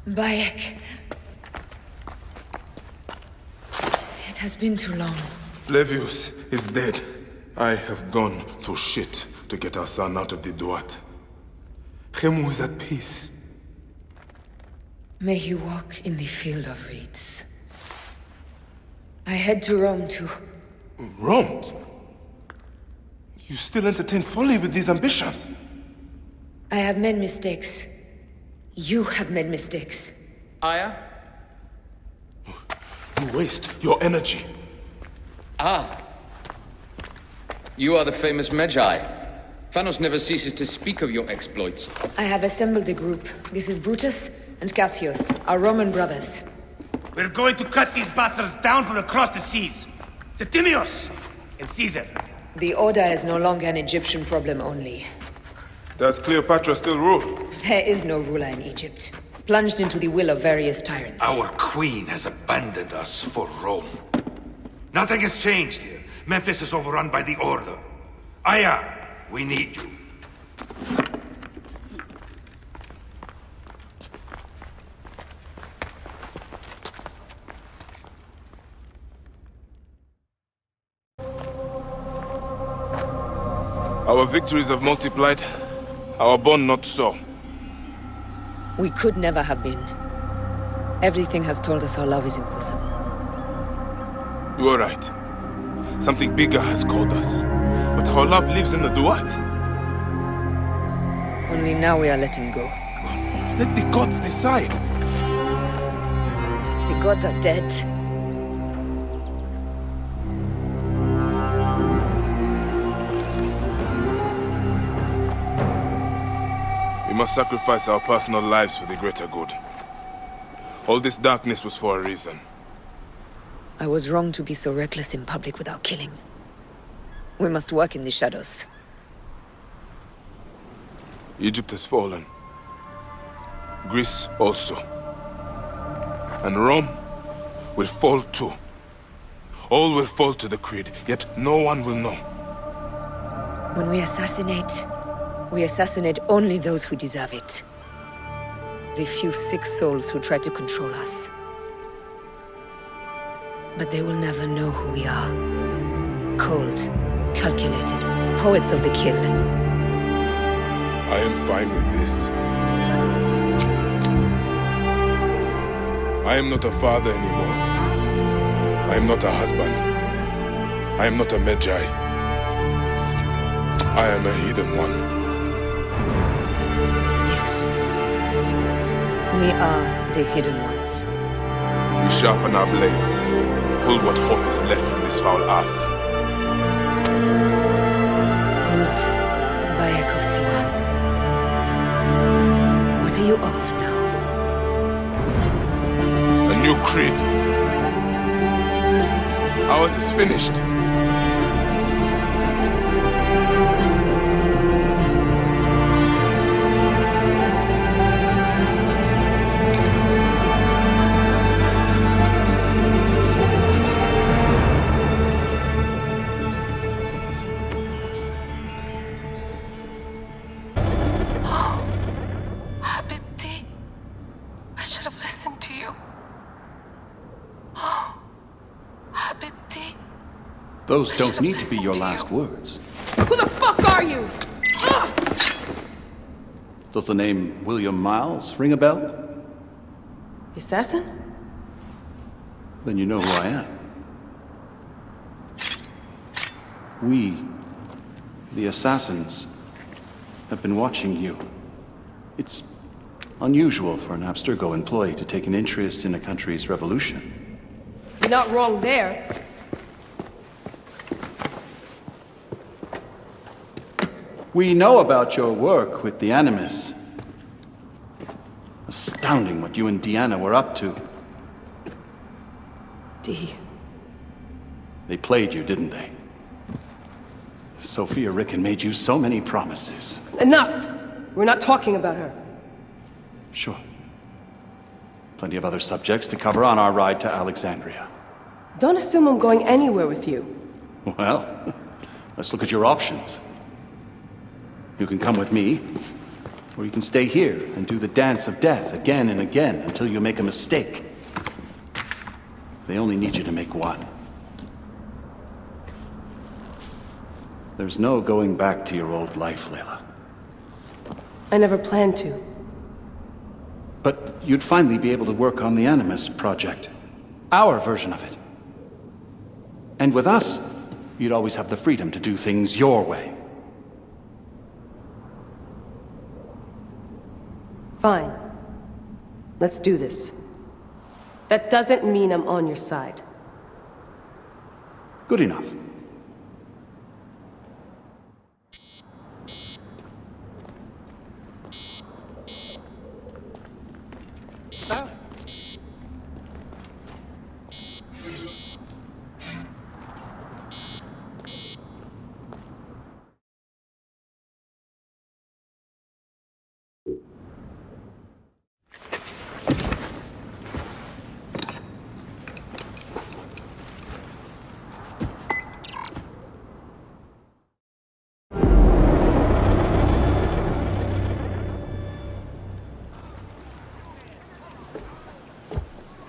Bayek. It has been too long. Flavius is dead. I have gone through shit to get our son out of the Duat. Khemu is at peace. May he walk in the field of reeds. I head to Rome too. Rome? You still entertain folly with these ambitions? I have made mistakes. You have made mistakes. Aya? You waste your energy. Ah. You are the famous Magi. Phanos never ceases to speak of your exploits. I have assembled a group. This is Brutus and Cassius, our Roman brothers. We're going to cut these bastards down from across the seas. Septimius and Caesar. The Order is no longer an Egyptian problem only. Does Cleopatra still rule? There is no ruler in Egypt. Plunged into the will of various tyrants. Our queen has abandoned us for Rome. Nothing has changed here. Memphis is overrun by the Order. Aya, we need you. Our victories have multiplied, our bond not so. We could never have been. Everything has told us our love is impossible. You are right. Something bigger has called us. But our love lives in the Duat. Only now we are letting go. Let the gods decide. The gods are dead. We must sacrifice our personal lives for the greater good. All this darkness was for a reason. I was wrong to be so reckless in public without killing. We must work in the shadows. Egypt has fallen. Greece also. And Rome will fall too. All will fall to the creed, yet no one will know. When we assassinate only those who deserve it. The few sick souls who try to control us. But they will never know who we are. Cold, calculated, poets of the kill. I am fine with this. I am not a father anymore. I am not a husband. I am not a Magi. I am a hidden one. Yes. We are the hidden ones. We sharpen our blades, pull what hope is left from this foul earth. Good. Bayek of Siwa. What are you of now? A new creed. Ours is finished. Those don't need to be your last words. Who the fuck are you? Does the name William Miles ring a bell? Assassin? Then you know who I am. We, the assassins, have been watching you. It's unusual for an Abstergo employee to take an interest in a country's revolution. You're not wrong there. We know about your work with the Animus. Astounding what you and Deanna were up to. They played you, didn't they? Sophia Ricken made you so many promises. Enough! We're not talking about her. Sure. Plenty of other subjects to cover on our ride to Alexandria. Don't assume I'm going anywhere with you. Well, let's look at your options. You can come with me, or you can stay here and do the dance of death again and again until you make a mistake. They only need you to make one. There's no going back to your old life, Layla. I never planned to. But you'd finally be able to work on the Animus project. Our version of it. And with us, you'd always have the freedom to do things your way. Fine. Let's do this. That doesn't mean I'm on your side. Good enough.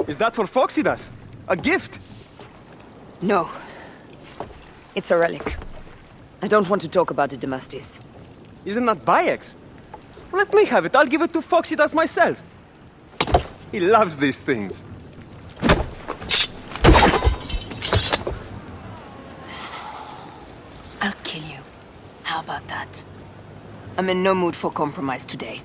Is that for Phoxidas? A gift? No. It's a relic. I don't want to talk about it, Damastis. Isn't that Bayek's? Let me have it. I'll give it to Phoxidas myself. He loves these things. I'll kill you. How about that? I'm in no mood for compromise today.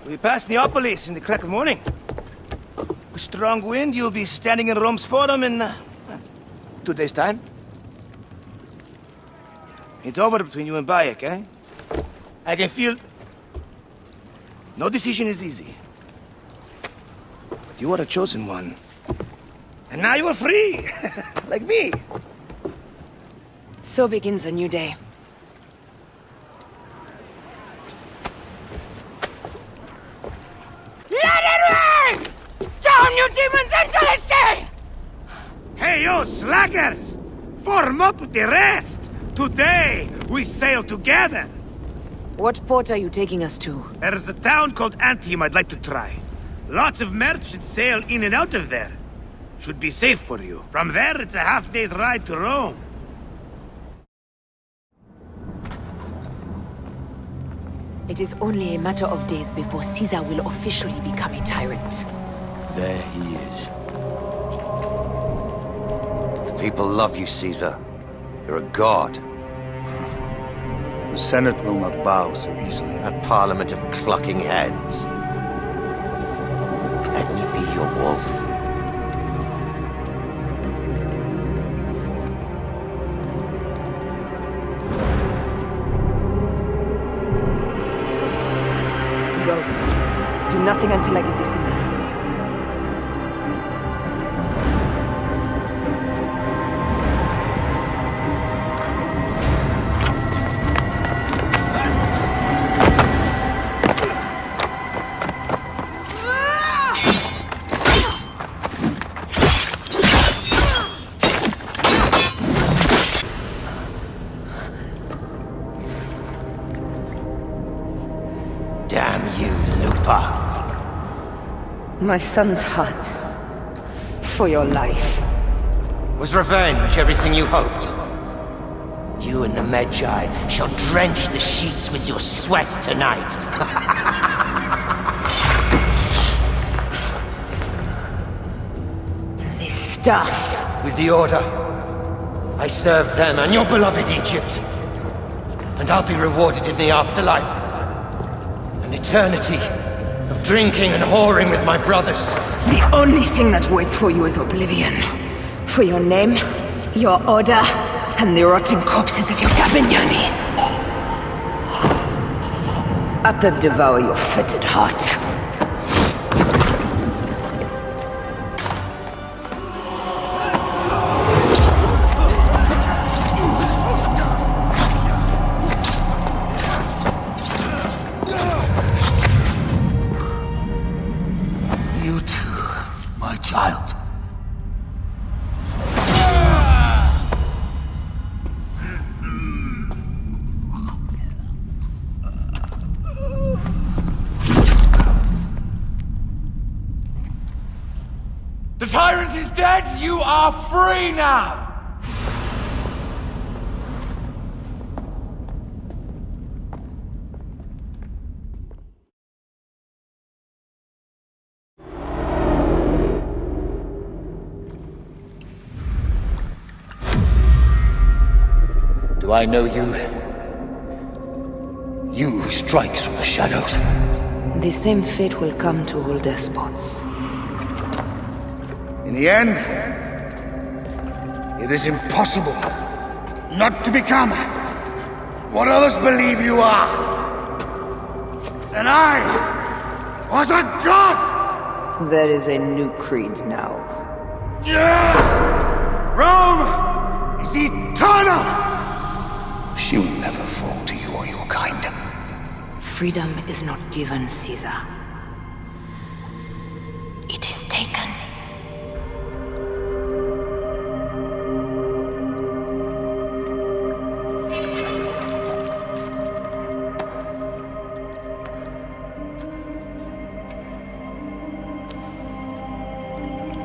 We pass Neapolis in the crack of morning. A strong wind, you'll be standing in Rome's Forum in 2 days' time. It's over between you and Bayek, eh? I can feel... No decision is easy. But you are a chosen one. And now you are free! Like me! So begins a new day. Let it rain! Down, you demons, into the sea! Hey, you slackers! Form up with the rest! Today, we sail together! What port are you taking us to? There's a town called Antium I'd like to try. Lots of merchants sail in and out of there. Should be safe for you. From there, it's a half-day's ride to Rome. It is only a matter of days before Caesar will officially become a tyrant. There he is. The people love you, Caesar. You're a god. The Senate will not bow so easily. That parliament of clucking hens. Let me be your wolf. Go. Do nothing until I give the signal. Damn you, Lupa. My son's heart. For your life. Was revenge everything you hoped? You and the Magi shall drench the sheets with your sweat tonight. This stuff. With the Order, I served them and your beloved Egypt. And I'll be rewarded in the afterlife. An eternity of drinking and whoring with my brothers. The only thing that waits for you is oblivion. For your name, your order, and the rotten corpses of your Gabignani. Up and devour your fetid heart. You too, my child. The tyrant is dead! You are free now! Do I know you? You who strikes from the shadows. The same fate will come to all despots. In the end, it is impossible not to become what others believe you are. And I was a god! There is a new creed now. Yeah! Rome is eternal! She will never fall to you or your kind. Freedom is not given, Caesar. It is taken.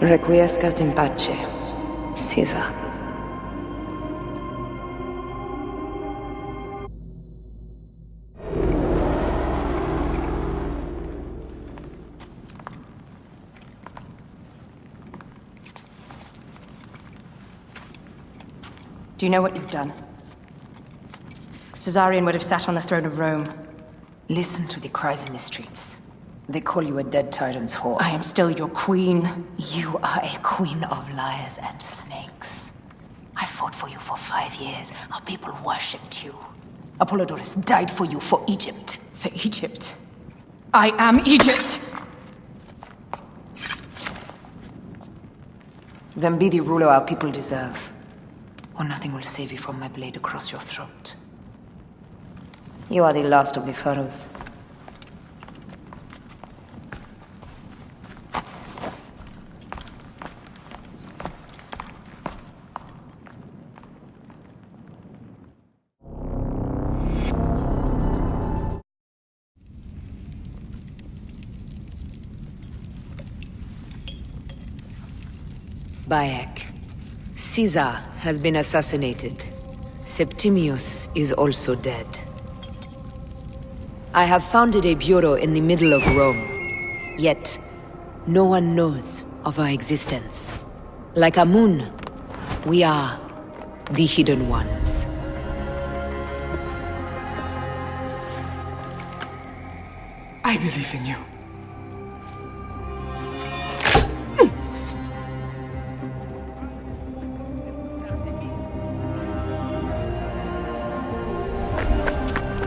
Requiescat in pace, Caesar. Do you know what you've done? Caesarion would have sat on the throne of Rome. Listen to the cries in the streets. They call you a dead tyrant's whore. I am still your queen. You are a queen of liars and snakes. I fought for you for 5 years. Our people worshipped you. Apollodorus died for you, for Egypt. For Egypt? I am Egypt! Then be the ruler our people deserve, or nothing will save you from my blade across your throat. You are the last of the pharaohs. Bayek. Caesar has been assassinated. Septimius is also dead. I have founded a bureau in the middle of Rome. Yet, no one knows of our existence. Like Amun, we are the Hidden Ones. I believe in you.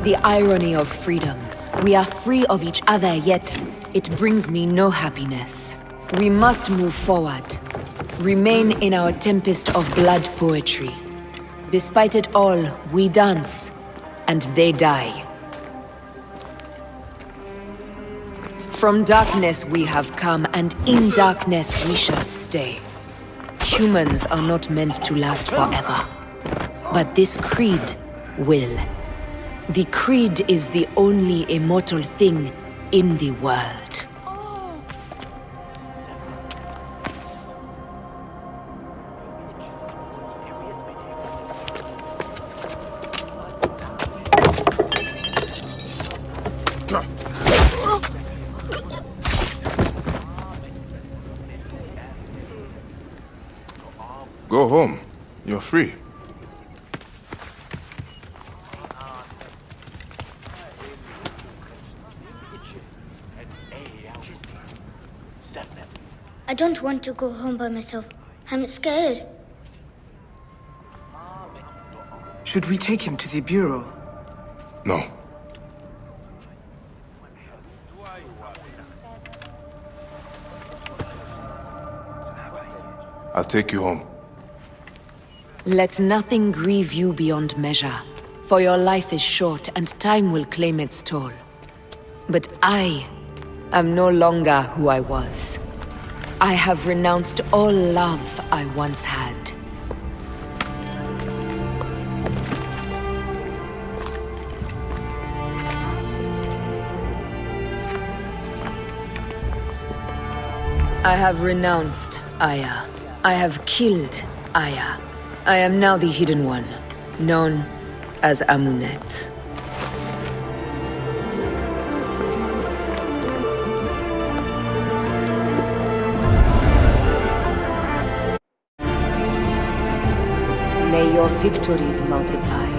The irony of freedom. We are free of each other, yet it brings me no happiness. We must move forward. Remain in our tempest of blood poetry. Despite it all, we dance, and they die. From darkness we have come, and in darkness we shall stay. Humans are not meant to last forever. But this creed will. The creed is the only immortal thing in the world. Go home. You're free. I don't want to go home by myself. I'm scared. Should we take him to the bureau? No. I'll take you home. Let nothing grieve you beyond measure, for your life is short and time will claim its toll. But I am no longer who I was. I have renounced all love I once had. I have renounced Aya. I have killed Aya. I am now the Hidden One, known as Amunet. May your victories multiply.